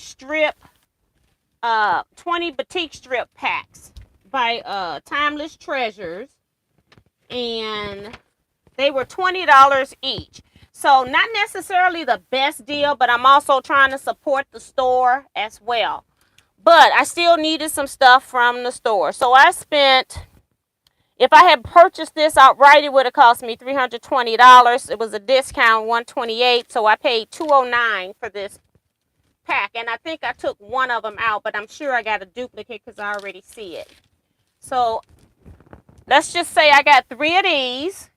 batik strip packs by Timeless Treasures. And they were $20 each. So not necessarily the best deal, but I'm also trying to support the store as well. But I still needed some stuff from the store. So I spent, if I had purchased this outright, it would have cost me $320. It was a discount, $128. So I paid $209 for this pack. And I think I took one of them out, but I'm sure I got a duplicate because I already see it. So let's just say I got 3 of these.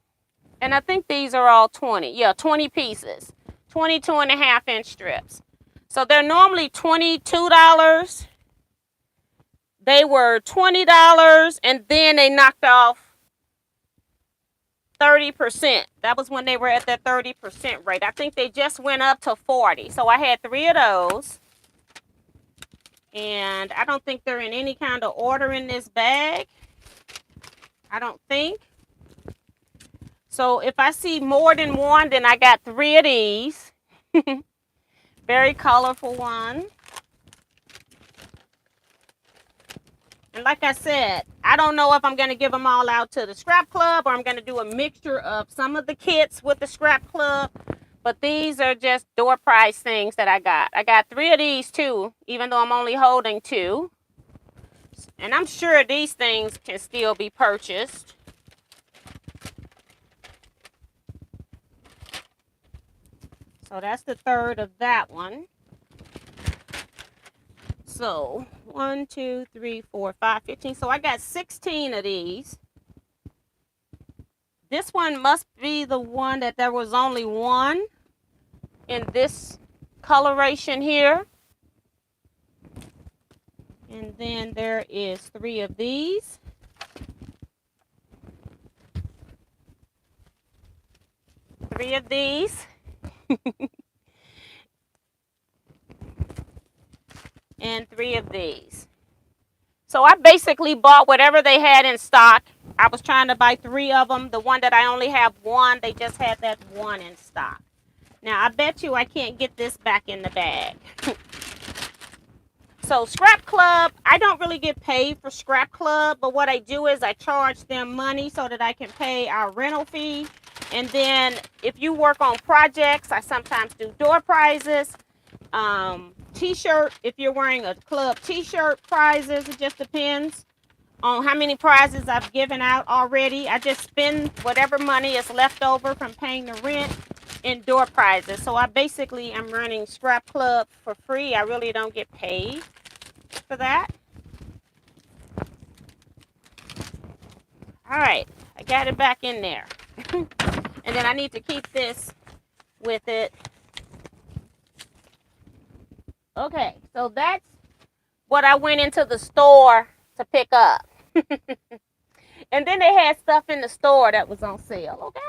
And I think these are all 20. Yeah, 20 pieces. 22.5-inch strips. So they're normally $22. They were $20, and then they knocked off 30%. That was when they were at that 30% rate. I think they just went up to 40. So I had 3 of those. And I don't think they're in any kind of order in this bag. I don't think. So if I see more than one, then I got 3 of these. Very colorful one. And like I said, I don't know if I'm going to give them all out to the scrap club or I'm going to do a mixture of some of the kits with the scrap club. But these are just door prize things that I got. I got 3 of these too, even though I'm only holding 2. And I'm sure these things can still be purchased. So that's the third of that one. So 1, 2, 3, 4, 5, 15. So I got 16 of these. This one must be the one that there was only one in this coloration here. And then there is 3 of these. Three of these. And 3 of these. So I basically bought whatever they had in stock. I was trying to buy 3 of them. The one that I only have 1, they just had that 1 in stock. Now I bet you I can't get this back in the bag. So Scrap Club, I don't really get paid for Scrap Club, but what I do is I charge them money so that I can pay our rental fee. And then if you work on projects, I sometimes do door prizes. T-shirt, if you're wearing a club t-shirt, prizes. It just depends on how many prizes I've given out already. I just spend whatever money is left over from paying the rent in door prizes. So I basically am running Scrap Club for free. I really don't get paid for that. All right, I got it back in there. And then I need to keep this with it. Okay, so that's what I went into the store to pick up. And then they had stuff in the store that was on sale, okay?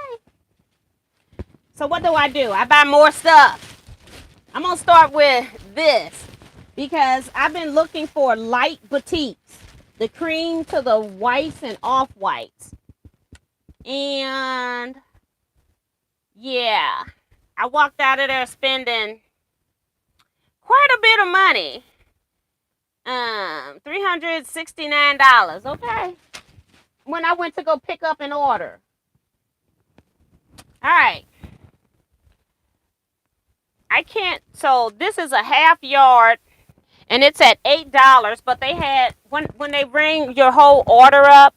So what do? I buy more stuff. I'm going to start with this because I've been looking for light batiks, the cream to the whites and off-whites. And yeah, I walked out of there spending quite a bit of money. $369, okay? When I went to go pick up an order. All right. I can't, so this is a half yard and it's at $8, but they had, when they ring your whole order up,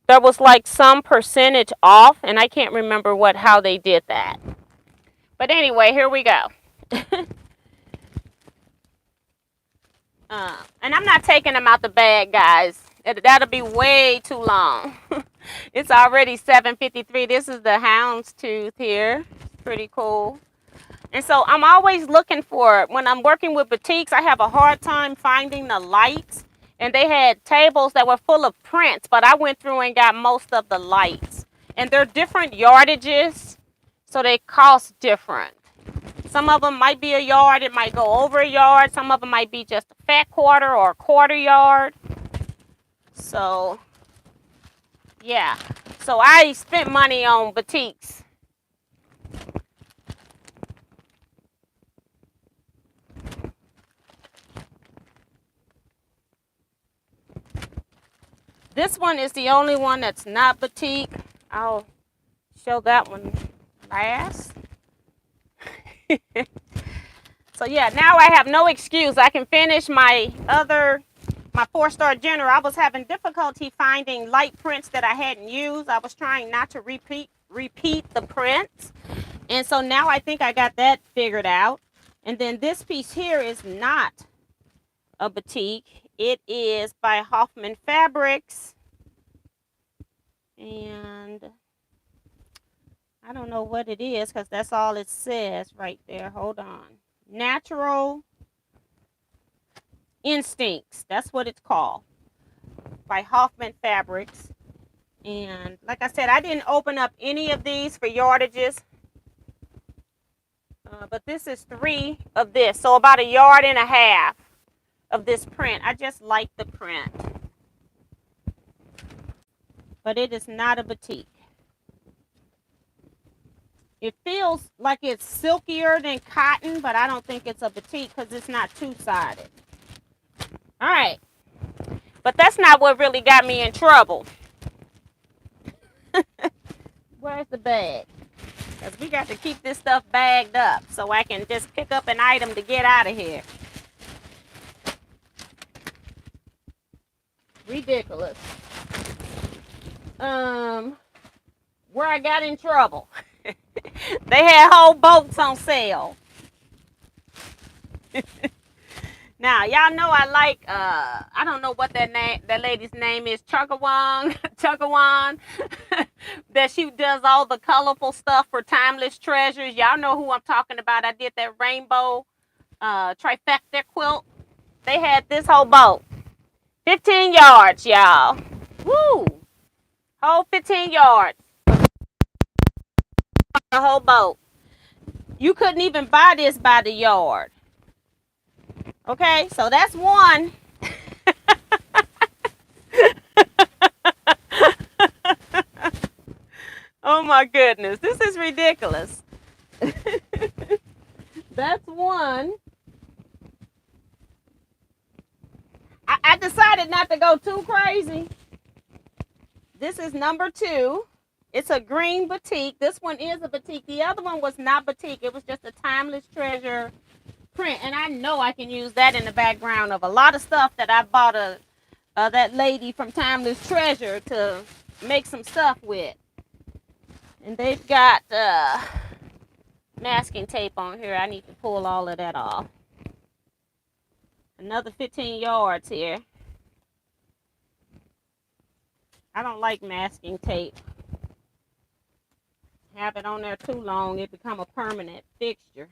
there was like some percentage off, and I can't remember how they did that. But anyway, here we go. And I'm not taking them out the bag, guys. That'll be way too long. It's already 7:53. This is the Houndstooth here. Pretty cool. And so I'm always looking for, when I'm working with batiks, I have a hard time finding the lights. And they had tables that were full of prints, but I went through and got most of the lights. And they're different yardages, so they cost different. Some of them might be a yard, it might go over a yard. Some of them might be just a fat quarter or a quarter yard. So, yeah. So I spent money on batiks. This one is the only one that's not batik. I'll show that one last. So yeah, now I have no excuse. I can finish my 4-star general. I was having difficulty finding light prints that I hadn't used. I was trying not to repeat the prints. And so now I think I got that figured out. And then this piece here is not a batik. It is by Hoffman Fabrics. And I don't know what it is because that's all it says right there. Hold on. Natural Instincts. That's what it's called. By Hoffman Fabrics. And like I said, I didn't open up any of these for yardages. But this is 3 of this. So about 1.5 yards of this print. I just like the print. But it is not a batik. It feels like it's silkier than cotton, but I don't think it's a batik because it's not two-sided. All right. But that's not what really got me in trouble. Where's the bag? Because we got to keep this stuff bagged up so I can just pick up an item to get out of here. Ridiculous. Where I got in trouble. They had whole boats on sale. Now, y'all know I like, I don't know what that lady's name is, Chugawan, that she does all the colorful stuff for Timeless Treasures. Y'all know who I'm talking about. I did that rainbow trifecta quilt. They had this whole boat. 15 yards, y'all. Woo! Whole 15 yards. The whole boat. You couldn't even buy this by the yard. Okay, so that's one. Oh my goodness, this is ridiculous. That's one. I decided not to go too crazy. This is number 2. It's a green batik. This one is a batik. The other one was not batik. It was just a Timeless Treasure print. And I know I can use that in the background of a lot of stuff that I bought that lady from Timeless Treasure to make some stuff with. And they've got masking tape on here. I need to pull all of that off. Another 15 yards here. I don't like masking tape. Have it on there too long, it become a permanent fixture.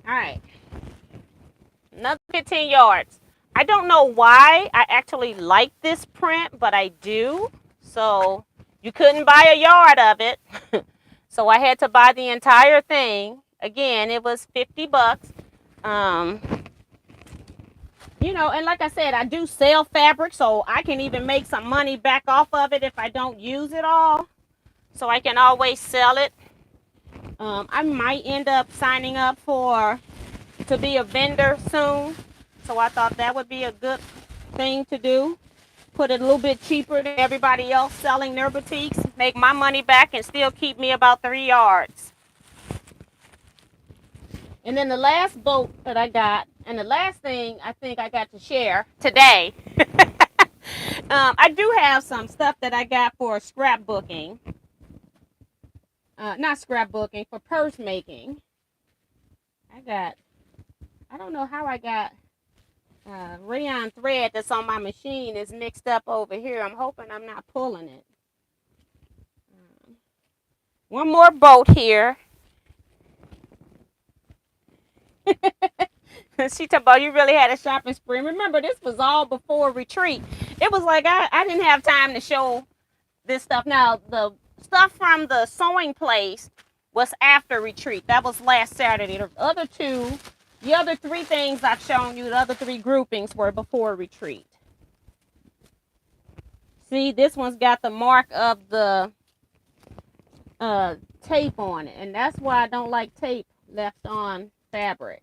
All right. Another 15 yards. I don't know why I actually like this print, but I do. So you couldn't buy a yard of it. So I had to buy the entire thing. Again, it was $50. You know, and like I said, I do sell fabric, so I can even make some money back off of it if I don't use it all. So I can always sell it. I might end up signing up to be a vendor soon. So I thought that would be a good thing to do. Put it a little bit cheaper than everybody else selling their batiks. Make my money back and still keep me about 3 yards. And then the last boat that I got, and the last thing I think I got to share today, I do have some stuff that I got for scrapbooking. Not scrapbooking, for purse making. I don't know how I got rayon thread that's on my machine is mixed up over here. I'm hoping I'm not pulling it. One more boat here. She talked about you really had a shopping spree. Remember, this was all before retreat. It was like I didn't have time to show this stuff. Now, the stuff from the sewing place was after retreat. That was last Saturday. The other three things I've shown you, the other three groupings were before retreat. See, this one's got the mark of the tape on it, and that's why I don't like tape left on fabric.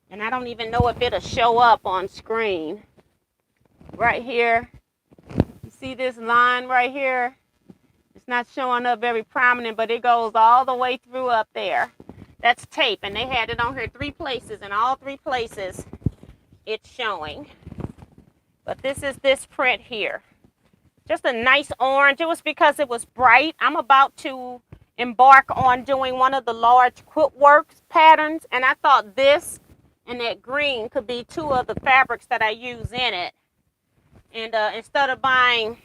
And I don't even know if it'll show up on screen. Right here, you see this line right here? It's not showing up very prominent, but it goes all the way through up there. That's tape, and they had it on here 3 places, and all 3 places it's showing. But this is this print here. Just a nice orange. It was because it was bright. I'm about to embark on doing one of the large quilt works patterns, and I thought this and that green could be 2 of the fabrics that I use in it. And instead of buying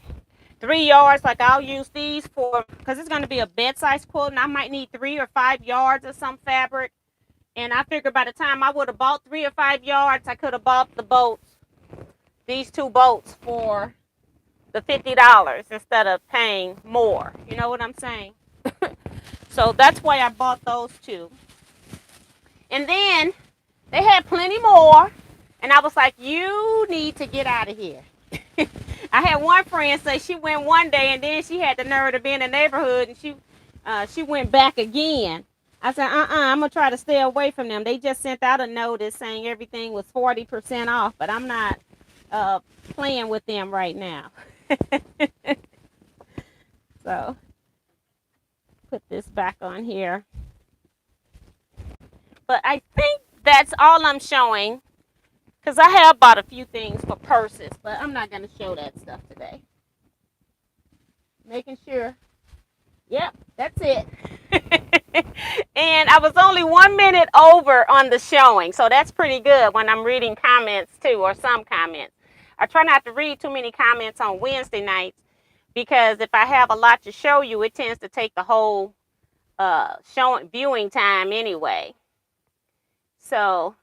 3 yards, like I'll use these for, because it's going to be a bed size quilt, and I might need 3 or 5 yards of some fabric. And I figured by the time I would have bought 3 or 5 yards, I could have bought the boats, these 2 boats, for the $50 instead of paying more. You know what I'm saying? So that's why I bought those 2. And then they had plenty more, and I was like, you need to get out of here. I had one friend say she went one day, and then she had the nerve to be in the neighborhood, and she went back again. I said, I'm going to try to stay away from them. They just sent out a notice saying everything was 40% off, but I'm not playing with them right now. So, put this back on here. But I think that's all I'm showing, because I have bought a few things for purses, but I'm not going to show that stuff today. Making sure. Yep, that's it. And I was only 1 minute over on the showing, so that's pretty good when I'm reading comments too, or some comments. I try not to read too many comments on Wednesday nights, because if I have a lot to show you, it tends to take the whole viewing time anyway. So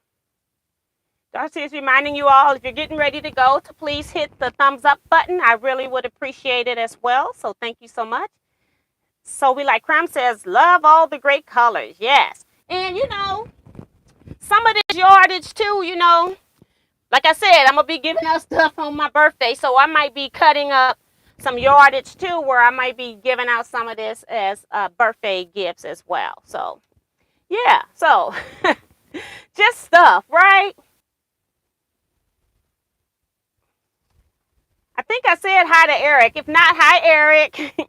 Darcy is reminding you all, if you're getting ready to go, to please hit the thumbs up button. I really would appreciate it as well. So thank you so much. So We Like Crime says, love all the great colors. Yes. And, you know, some of this yardage too, you know, like I said, I'm going to be giving out stuff on my birthday. So I might be cutting up some yardage too, where I might be giving out some of this as birthday gifts as well. So, yeah. So, just stuff, right? I think I said hi to Eric. If not, hi, Eric. I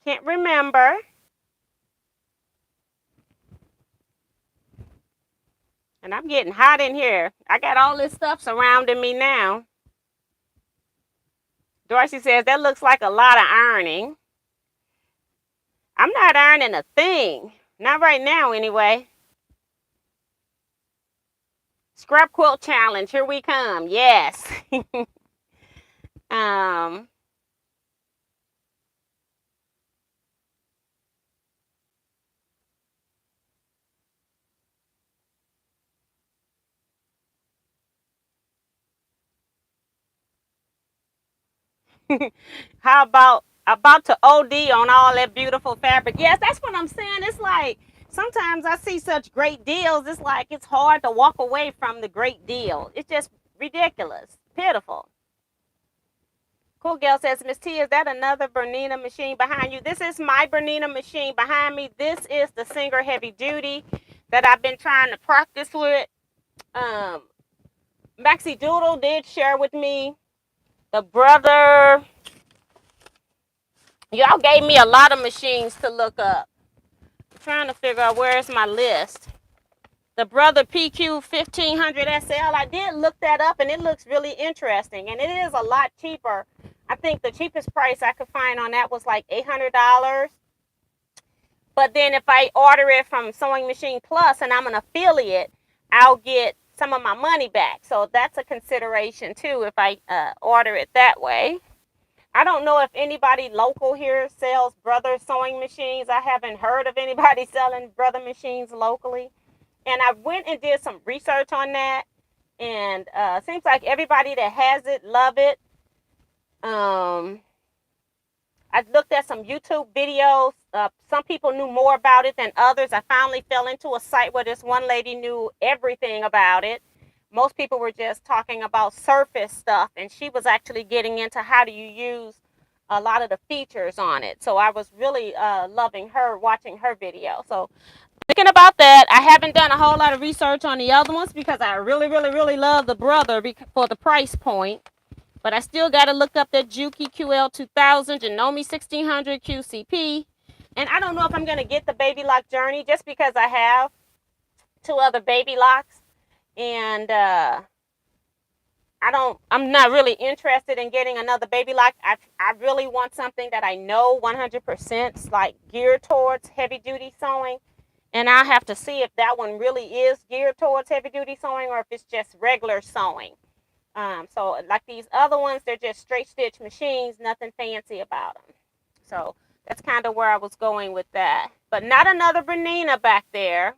can't remember. And I'm getting hot in here. I got all this stuff surrounding me now. Dorsey says, that looks like a lot of ironing. I'm not ironing a thing. Not right now, anyway. Scrap quilt challenge. Here we come. Yes. How about to OD on all that beautiful fabric? Yes, that's what I'm saying. It's like sometimes I see such great deals. It's like it's hard to walk away from the great deal. It's just ridiculous, pitiful. Cool Gal says, Miss T, is that another Bernina machine behind you? This is my Bernina machine behind me. This is the Singer Heavy Duty that I've been trying to practice with. Um, Maxie Doodle did share with me. The brother, y'all gave me a lot of machines to look up. I'm trying to figure out where's my list. The brother PQ 1500 SL, I did look that up and it looks really interesting. And it is a lot cheaper. I think the cheapest price I could find on that was like $800. But then if I order it from Sewing Machine Plus and I'm an affiliate, I'll get some of my money back. So that's a consideration too if I order it that way. I don't know if anybody local here sells Brother sewing machines. I haven't heard of anybody selling Brother machines locally. And I went and did some research on that. And seems like everybody that has it love it. I looked at some YouTube videos. Some people knew more about it than others. I finally fell into a site where this one lady knew everything about it. Most people were just talking about surface stuff, and she was actually getting into how do you use a lot of the features on it. So I was really loving her, watching her video. So thinking about that, I haven't done a whole lot of research on the other ones because I really, really, really love the Brother for the price point. But I still got to look up that Juki QL2000, Janome 1600 QCP. And I don't know if I'm going to get the Baby Lock Journey just because I have 2 other Baby Locks. And I'm not really interested in getting another Baby Lock. I really want something that I know 100% is like geared towards heavy duty sewing. And I'll have to see if that one really is geared towards heavy duty sewing or if it's just regular sewing. So like these other ones, they're just straight stitch machines, nothing fancy about them. So that's kind of where I was going with that. But not another Bernina back there.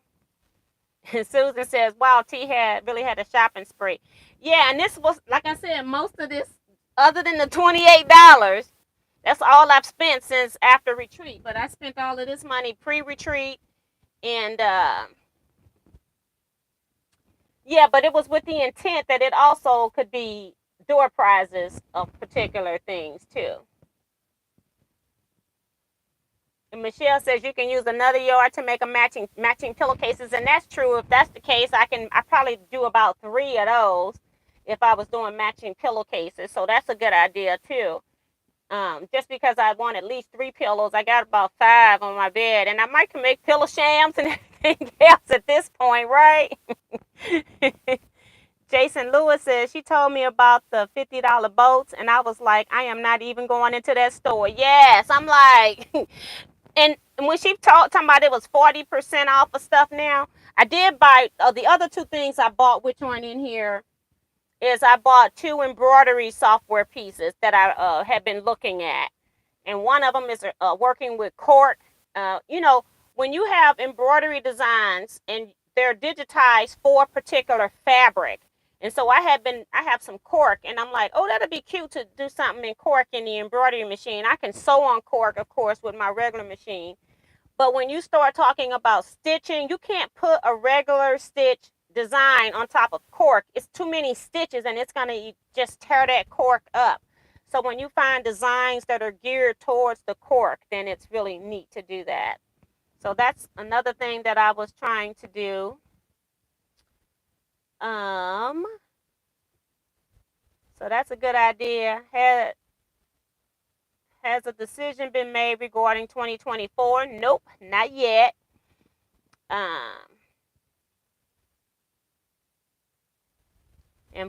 And Susan says, wow, T really had a shopping spree. Yeah, and this was, like I said, most of this, other than the $28, that's all I've spent since after retreat. But I spent all of this money pre-retreat. And yeah, but it was with the intent that it also could be door prizes of particular things too. And Michelle says you can use another yard to make a matching pillowcases, and that's true. If that's the case, I probably do about 3 of those if I was doing matching pillowcases. So that's a good idea too. Just because I want at least 3 pillows, I got about 5 on my bed, and I might can make pillow shams and everything else at this point, right? Jason Lewis says she told me about the $50 boats, and I was like, I am not even going into that store. Yes, I'm like, and when she talking about it was 40% off of stuff now, I did buy the other 2 things I bought. Which one in here is I bought 2 embroidery software pieces that I had been looking at, and one of them is working with cork. You know, when you have embroidery designs and they're digitized for a particular fabric. And so I have some cork, and I'm like, oh, that'd be cute to do something in cork in the embroidery machine. I can sew on cork, of course, with my regular machine. But when you start talking about stitching, you can't put a regular stitch design on top of cork. It's too many stitches, and it's going to just tear that cork up. So when you find designs that are geared towards the cork, then it's really neat to do that. So that's another thing that I was trying to do. So that's a good idea. Has a decision been made regarding 2024? Nope, not yet. And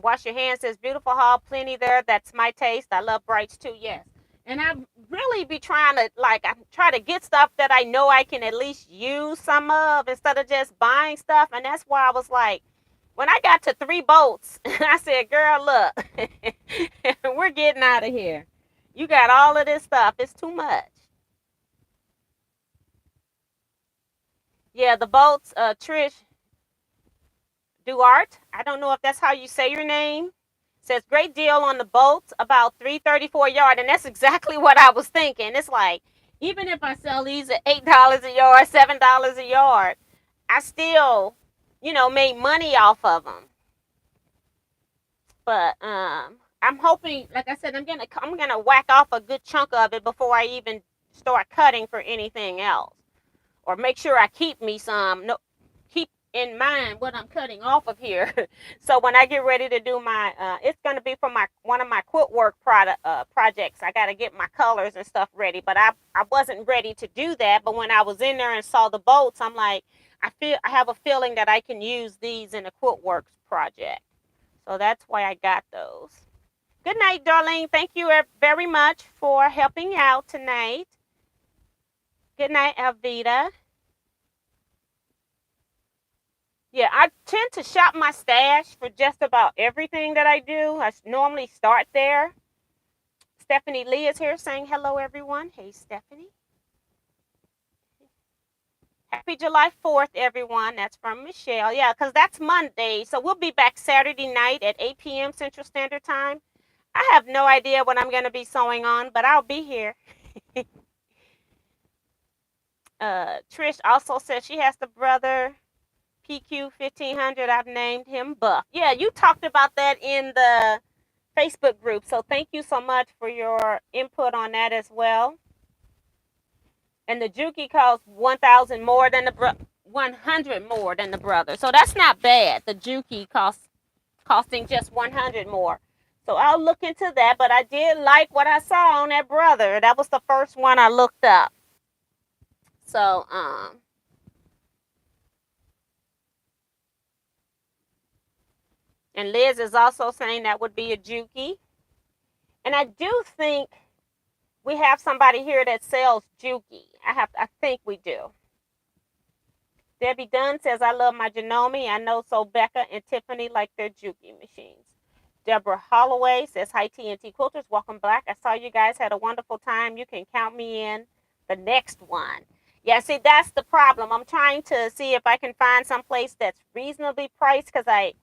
Wash Your Hands says, beautiful haul, plenty there. That's my taste. I love brights too, yes. And I really be trying to, I try to get stuff that I know I can at least use some of instead of just buying stuff. And that's why I was like, when I got to 3 boats, I said, girl, look, we're getting out of here. You got all of this stuff. It's too much. Yeah, the boats, Trish Duarte. I don't know if that's how you say your name. Says great deal on the bolts, about $3.34 a yard, and that's exactly what I was thinking. It's like, even if I sell these at $8 a yard, $7 a yard, I still, made money off of them. But I'm hoping, like I said, I'm gonna whack off a good chunk of it before I even start cutting for anything else, or make sure I keep me some. No, keep in mind what I'm cutting off of here. So when I get ready to do my, it's gonna be for one of my quilt work projects. I gotta get my colors and stuff ready, but I wasn't ready to do that. But when I was in there and saw the bolts, I'm like, I have a feeling that I can use these in a quilt works project. So that's why I got those. Good night, Darlene. Thank you very much for helping out tonight. Good night, Alvita. Yeah, I tend to shop my stash for just about everything that I do. I normally start there. Stephanie Lee is here saying hello, everyone. Hey, Stephanie. Happy July 4th, everyone. That's from Michelle. Yeah, because that's Monday. So we'll be back Saturday night at 8 p.m. Central Standard Time. I have no idea what I'm going to be sewing on, but I'll be here. Trish also says she has the brother PQ 1500. I've named him Buff. Yeah, you talked about that in the Facebook group. So thank you so much for your input on that as well. And the Juki costs 1,000 more than the 100 more than the brother. So that's not bad. The Juki costing just 100 more. So I'll look into that, but I did like what I saw on that brother. That was the first one I looked up. So, and Liz is also saying that would be a Juki. And I do think we have somebody here that sells Juki. I think we do. Debbie Dunn says, I love my Janome. I know so Becca and Tiffany like their Juki machines. Deborah Holloway says, hi, TNT Quilters. Welcome back. I saw you guys had a wonderful time. You can count me in the next one. Yeah, see, that's the problem. I'm trying to see if I can find some place that's reasonably priced, because I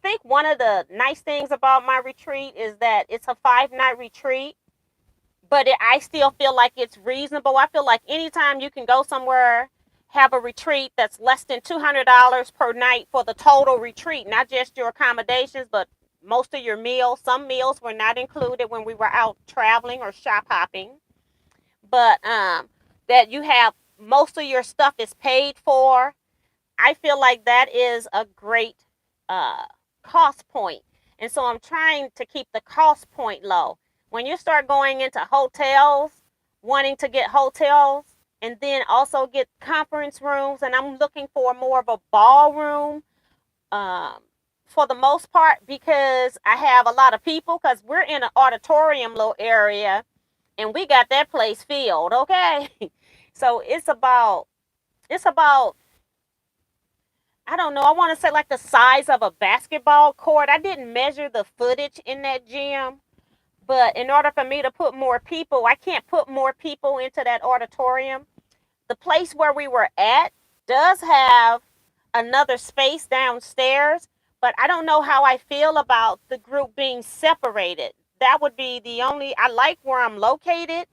think one of the nice things about my retreat is that it's a 5-night retreat, but I still feel like it's reasonable. I feel like anytime you can go somewhere, have a retreat that's less than $200 per night for the total retreat, not just your accommodations, but most of your meals. Some meals were not included when we were out traveling or shop hopping, but that you have most of your stuff is paid for. I feel like that is a great cost point. And so I'm trying to keep the cost point low. When you start going into hotels, wanting to get hotels, and then also get conference rooms, and I'm looking for more of a ballroom for the most part, because I have a lot of people, because we're in an auditorium little area, and we got that place filled, okay? So it's about I don't know, I want to say like the size of a basketball court. I didn't measure the footage in that gym, but in order for me to put more people, I can't put more people into that auditorium. The place where we were at does have another space downstairs, but I don't know how I feel about the group being separated. That would be the only, I like where I'm located.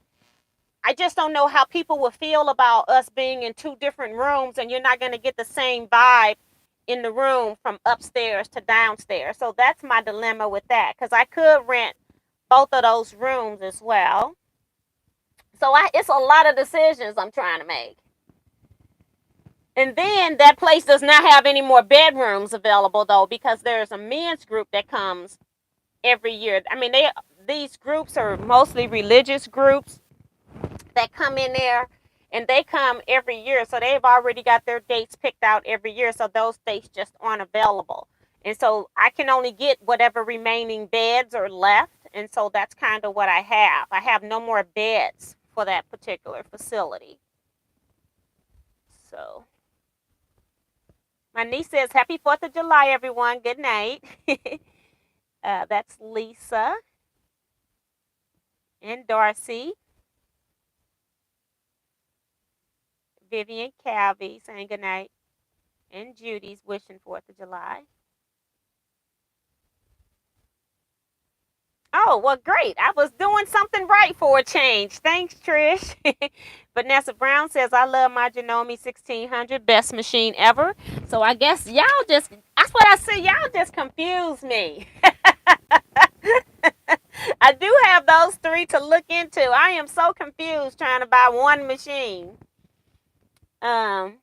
I just don't know how people will feel about us being in two different rooms, and you're not going to get the same vibe in the room from upstairs to downstairs. So that's my dilemma with that, because I could rent both of those rooms as well. So it's a lot of decisions I'm trying to make. And then that place does not have any more bedrooms available, though, because there's a men's group that comes every year. I mean, these groups are mostly religious groups that come in there, and they come every year. So they've already got their dates picked out every year. So those dates just aren't available. And so I can only get whatever remaining beds are left. And so that's kind of what I have. I have no more beds for that particular facility. So my niece says, happy 4th of July, everyone. Good night. That's Lisa and Darcy. Vivian Calvi saying good night. And Judy's wishing 4th of July. Oh, well, great. I was doing something right for a change. Thanks, Trish. Vanessa Brown says, I love my Janome 1600, best machine ever. So I guess y'all just, that's what I say, y'all just confuse me. I do have those three to look into. I am so confused trying to buy one machine. Um,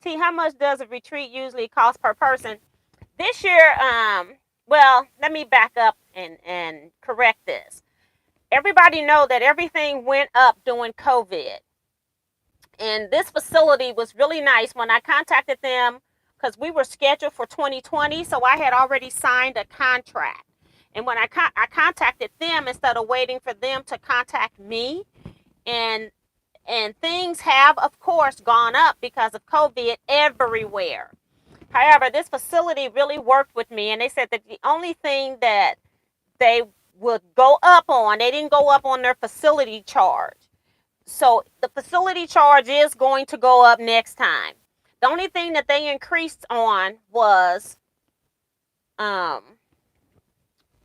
T, how much does a retreat usually cost per person? This year, well, let me back up and correct this. Everybody know that everything went up during COVID. And this facility was really nice when I contacted them because we were scheduled for 2020. So I had already signed a contract. And when I contacted them instead of waiting for them to contact me, and things have, of course, gone up because of COVID everywhere. However, this facility really worked with me, and they said that the only thing that they would go up on, they didn't go up on their facility charge. So the facility charge is going to go up next time. The only thing that they increased on was, what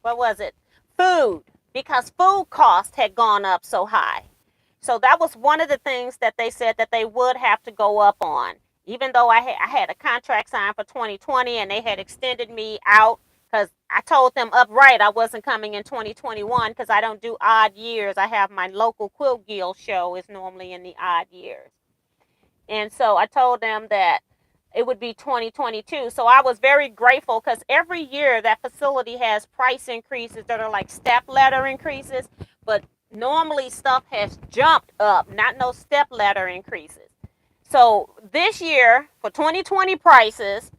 was it? Food, because food costs had gone up so high. So that was one of the things that they said that they would have to go up on. Even though I had a contract signed for 2020 and they had extended me out because I told them upright I wasn't coming in 2021 because I don't do odd years. I have my local Quilt Guild show is normally in the odd years. And so I told them that it would be 2022. So I was very grateful because every year that facility has price increases that are like step ladder increases, but normally stuff has jumped up, not no step ladder increases. So this year for 2020 prices,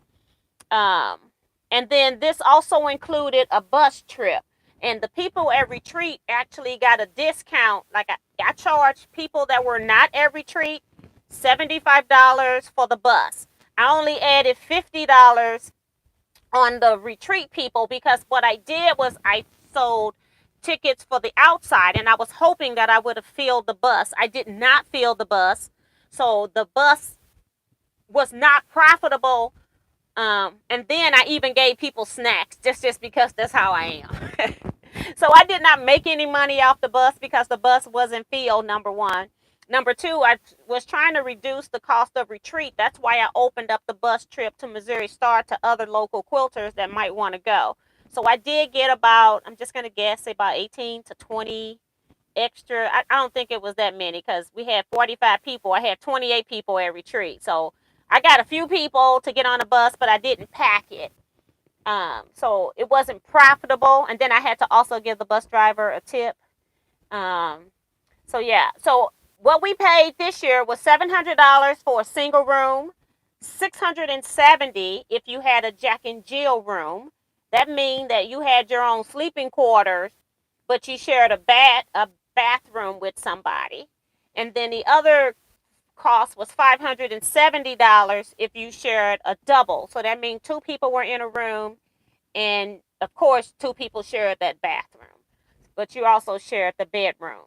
and then this also included a bus trip. And the people at retreat actually got a discount. Like I charged people that were not at retreat $75 for the bus. I only added $50 on the retreat people because what I did was I sold tickets for the outside and I was hoping that I would have filled the bus. I did not fill the bus. So the bus was not profitable. And then I even gave people snacks just because that's how I am. So I did not make any money off the bus because the bus wasn't filled, number one. Number two, I was trying to reduce the cost of retreat. That's why I opened up the bus trip to Missouri Star to other local quilters that might want to go. So I did get about, I'm just going to guess, say about 18 to 20 extra. I don't think it was that many because we had 45 people. I had 28 people at retreat. So I got a few people to get on the bus, but I didn't pack it. So it wasn't profitable. And then I had to also give the bus driver a tip. So yeah. So what we paid this year was $700 for a single room, $670 if you had a Jack and Jill room. That means that you had your own sleeping quarters, but you shared a bathroom with somebody. And then the other cost was $570 if you shared a double. So that means two people were in a room, and of course, two people shared that bathroom, but you also shared the bedroom.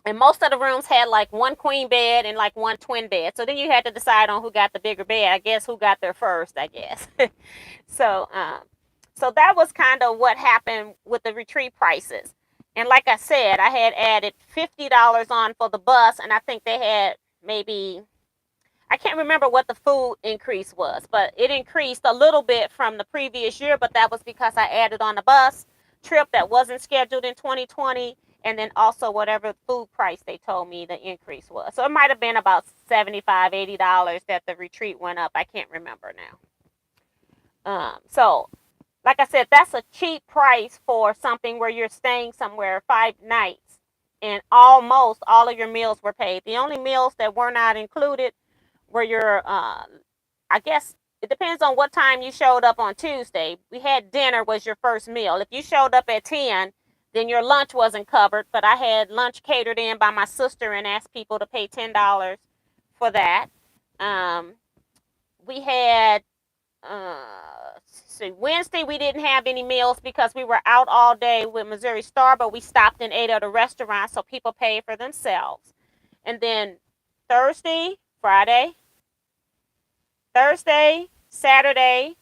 And most of the rooms had like one queen bed and like one twin bed. So then you had to decide on who got the bigger bed. I guess who got there first, I guess. So, so that was kind of what happened with the retreat prices. And like I said, I had added $50 on for the bus, and I think they had maybe, I can't remember what the food increase was, but it increased a little bit from the previous year, but that was because I added on a bus trip that wasn't scheduled in 2020, and then also whatever food price they told me the increase was. So it might have been about $75, $80 that the retreat went up. I can't remember now. So like I said, that's a cheap price for something where you're staying somewhere 5 nights and almost all of your meals were paid. The only meals that were not included were your, I guess it depends on what time you showed up on Tuesday. We had dinner was your first meal. If you showed up at 10, then your lunch wasn't covered, but I had lunch catered in by my sister and asked people to pay $10 for that. We had, Wednesday we didn't have any meals because we were out all day with Missouri Star, but we stopped and ate at a restaurant, so people paid for themselves. And then Thursday, Saturday,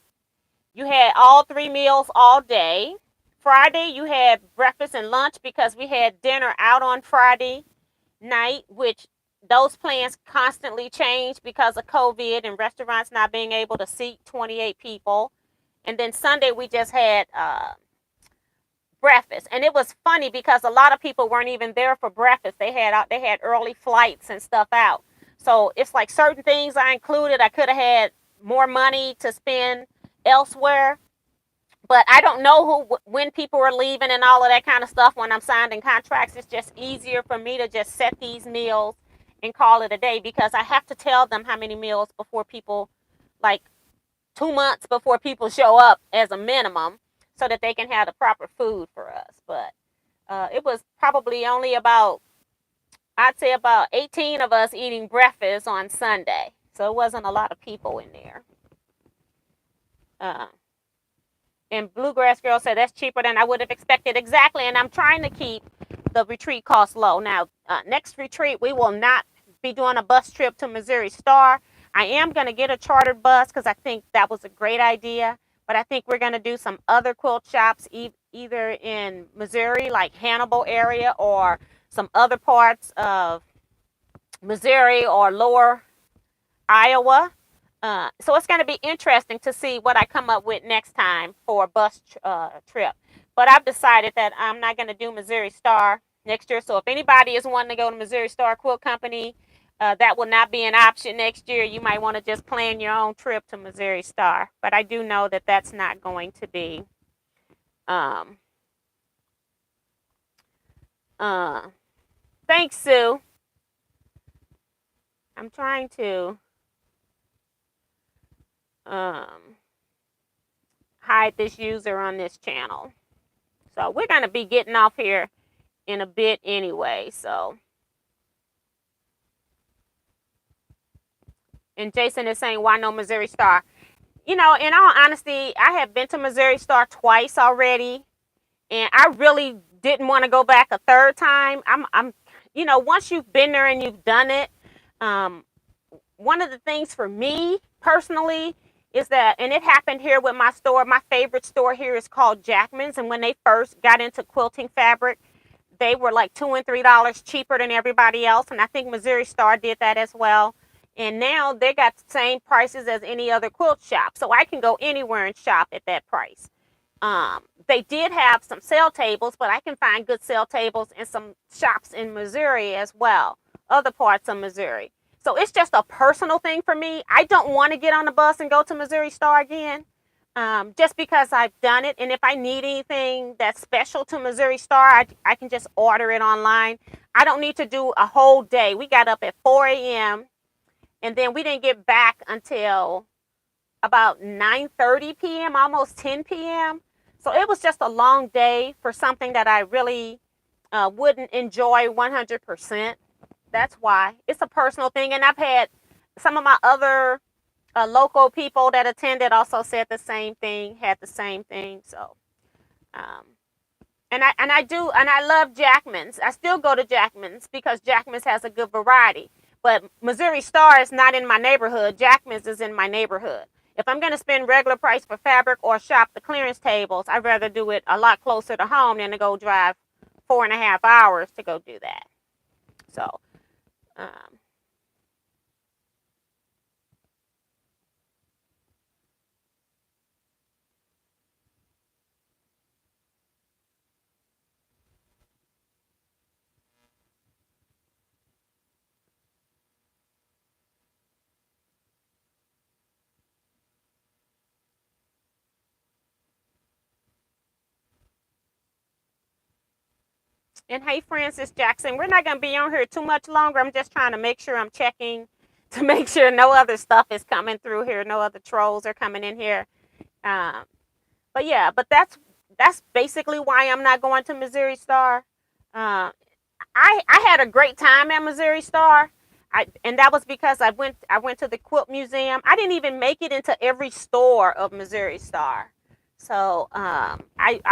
You had all three meals all day. Friday, you had breakfast and lunch because we had dinner out on Friday night, which those plans constantly change because of COVID and restaurants not being able to seat 28 people. And then Sunday, we just had breakfast, and it was funny because a lot of people weren't even there for breakfast. They had early flights and stuff out. So it's like certain things I included. I could have had more money to spend elsewhere, but I don't know when people are leaving and all of that kind of stuff when I'm signing contracts. It's just easier for me to just set these meals and call it a day because I have to tell them how many meals before people, like 2 months before people show up as a minimum, so that they can have the proper food for us. But it was probably only about, I'd say about 18 of us eating breakfast on Sunday. So it wasn't a lot of people in there. Uh, and Bluegrass Girl said that's cheaper than I would have expected. Exactly. And I'm trying to keep the retreat costs low. Now, next retreat, we will not be doing a bus trip to Missouri Star. I am going to get a chartered bus because I think that was a great idea. But I think we're going to do some other quilt shops, either in Missouri, like Hannibal area, or some other parts of Missouri or lower Iowa. So it's going to be interesting to see what I come up with next time for a bus trip. But I've decided that I'm not going to do Missouri Star next year. So if anybody is wanting to go to Missouri Star Quilt Company, that will not be an option next year. You might want to just plan your own trip to Missouri Star. But I do know that that's not going to be. Thanks, Sue. I'm trying to hide this user on this channel. So we're going to be getting off here in a bit anyway. So, and Jason is saying, why no Missouri Star? You know, in all honesty, I have been to Missouri Star twice already, and I really didn't want to go back a third time. You know, once you've been there and you've done it, one of the things for me personally is that, and it happened here with my store. My favorite store here is called Jackman's, and when they first got into quilting fabric, they were like $2 and $3 cheaper than everybody else, and I think Missouri Star did that as well. And now they got the same prices as any other quilt shop, so I can go anywhere and shop at that price. They did have some sale tables, but I can find good sale tables in some shops in Missouri as well, other parts of Missouri. So it's just a personal thing for me. I don't want to get on the bus and go to Missouri Star again, just because I've done it. And if I need anything that's special to Missouri Star, I can just order it online. I don't need to do a whole day. We got up at 4 a.m. and then we didn't get back until about 9:30 p.m., almost 10 p.m. So it was just a long day for something that I really wouldn't enjoy 100%. That's why. It's a personal thing. And I've had some of my other local people that attended also said the same thing, had the same thing. So, and I love Jackman's. I still go to Jackman's because Jackman's has a good variety. But Missouri Star is not in my neighborhood. Jackman's is in my neighborhood. If I'm going to spend regular price for fabric or shop the clearance tables, I'd rather do it a lot closer to home than to go drive 4.5 hours to go do that. So, and hey, Francis Jackson, we're not going to be on here too much longer. I'm just trying to make sure I'm checking to make sure no other stuff is coming through here. No other trolls are coming in here. But yeah, but that's basically why I'm not going to Missouri Star. Uh, I had a great time at Missouri Star. And that was because I went to the Quilt Museum. I didn't even make it into every store of Missouri Star. So I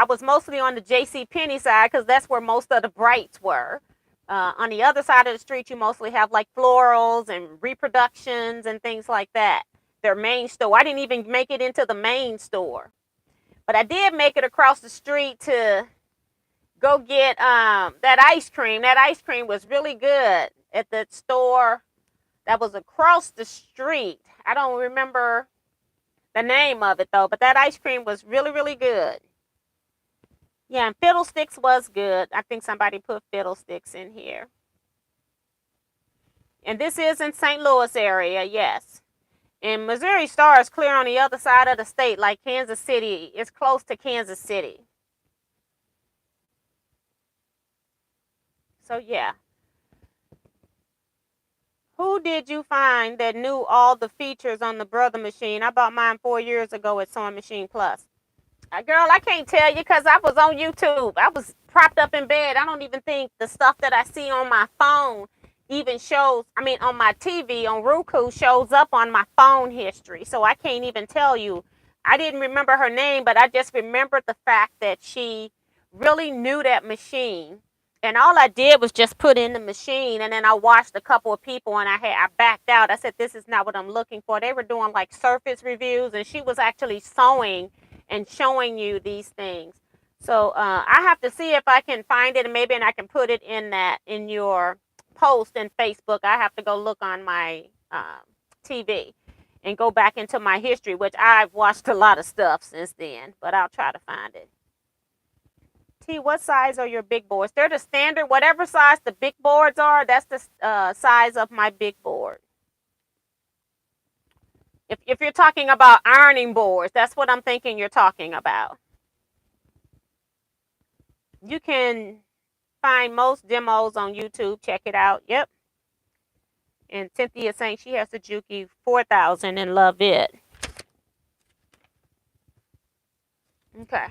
was mostly on the J.C. Penney side because that's where most of the brights were. On the other side of the street, you mostly have like florals and reproductions and things like that. their main store. I didn't even make it into the main store, but I did make it across the street to go get that ice cream. That ice cream was really good at the store that was across the street. I don't remember the name of it though, but that ice cream was really, really good. Yeah, and Fiddlesticks was good. I think somebody put Fiddlesticks in here. And this is in St. Louis area, yes. And Missouri Star is clear on the other side of the state, like Kansas City. It's close to Kansas City. So, yeah. Who did you find that knew all the features on the Brother machine? I bought mine 4 years ago at Sewing Machine Plus. Girl, I can't tell you because I was on YouTube. I was propped up in bed. I don't even think the stuff that I see on my phone even shows, on my TV, on Roku, shows up on my phone history. So I can't even tell you. I didn't remember her name, but I just remembered the fact that she really knew that machine. And all I did was just put in the machine, and then I watched a couple of people, and I backed out. I said, this is not what I'm looking for. They were doing like surface reviews, and she was actually sewing and showing you these things. So I have to see if I can find it, and maybe I can put it in your post in Facebook. I have to go look on my TV and go back into my history, which I've watched a lot of stuff since then, but I'll try to find it. T, what size are your big boards? They're the standard, whatever size the big boards are, that's the size of my big board. If you're talking about ironing boards, that's what I'm thinking you're talking about. You can find most demos on YouTube. Check it out. Yep. And Cynthia saying she has a Juki 4000 and love it. Okay.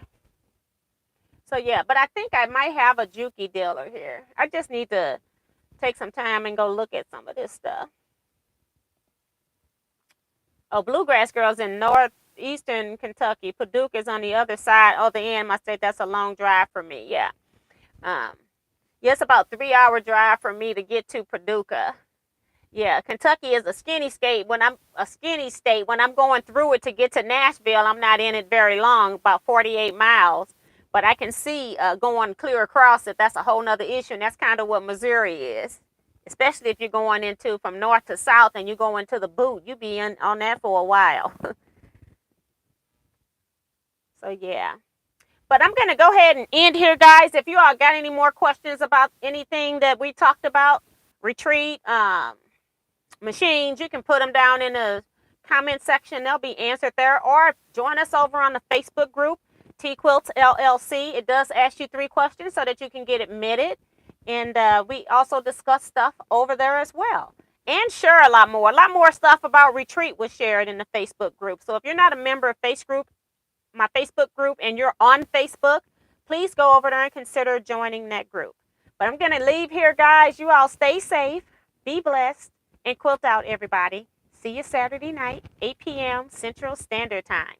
So yeah, but I think I might have a Juki dealer here. I just need to take some time and go look at some of this stuff. Oh, Bluegrass Girls in northeastern Kentucky. Paducah is on the other side of the end of my state. That's a long drive for me. Yeah. It's about 3-hour drive for me to get to Paducah. Yeah, Kentucky is a skinny state. When I'm going through it to get to Nashville, I'm not in it very long, about 48 miles. But I can see going clear across it. That's a whole nother issue. And that's kind of what Missouri is. Especially if you're going into from north to south and you go into the boot. You be on that for a while. So, yeah. But I'm going to go ahead and end here, guys. If you all got any more questions about anything that we talked about, retreat, machines, you can put them down in the comment section. They'll be answered there. Or join us over on the Facebook group, Teaquilts LLC. It does ask you 3 questions so that you can get admitted. And we also discuss stuff over there as well. And share a lot more stuff about retreat was shared in the Facebook group. So if you're not a member of my Facebook group, and you're on Facebook, please go over there and consider joining that group. But I'm going to leave here, guys. You all stay safe, be blessed, and quilt out, everybody. See you Saturday night, 8 p.m. Central Standard Time.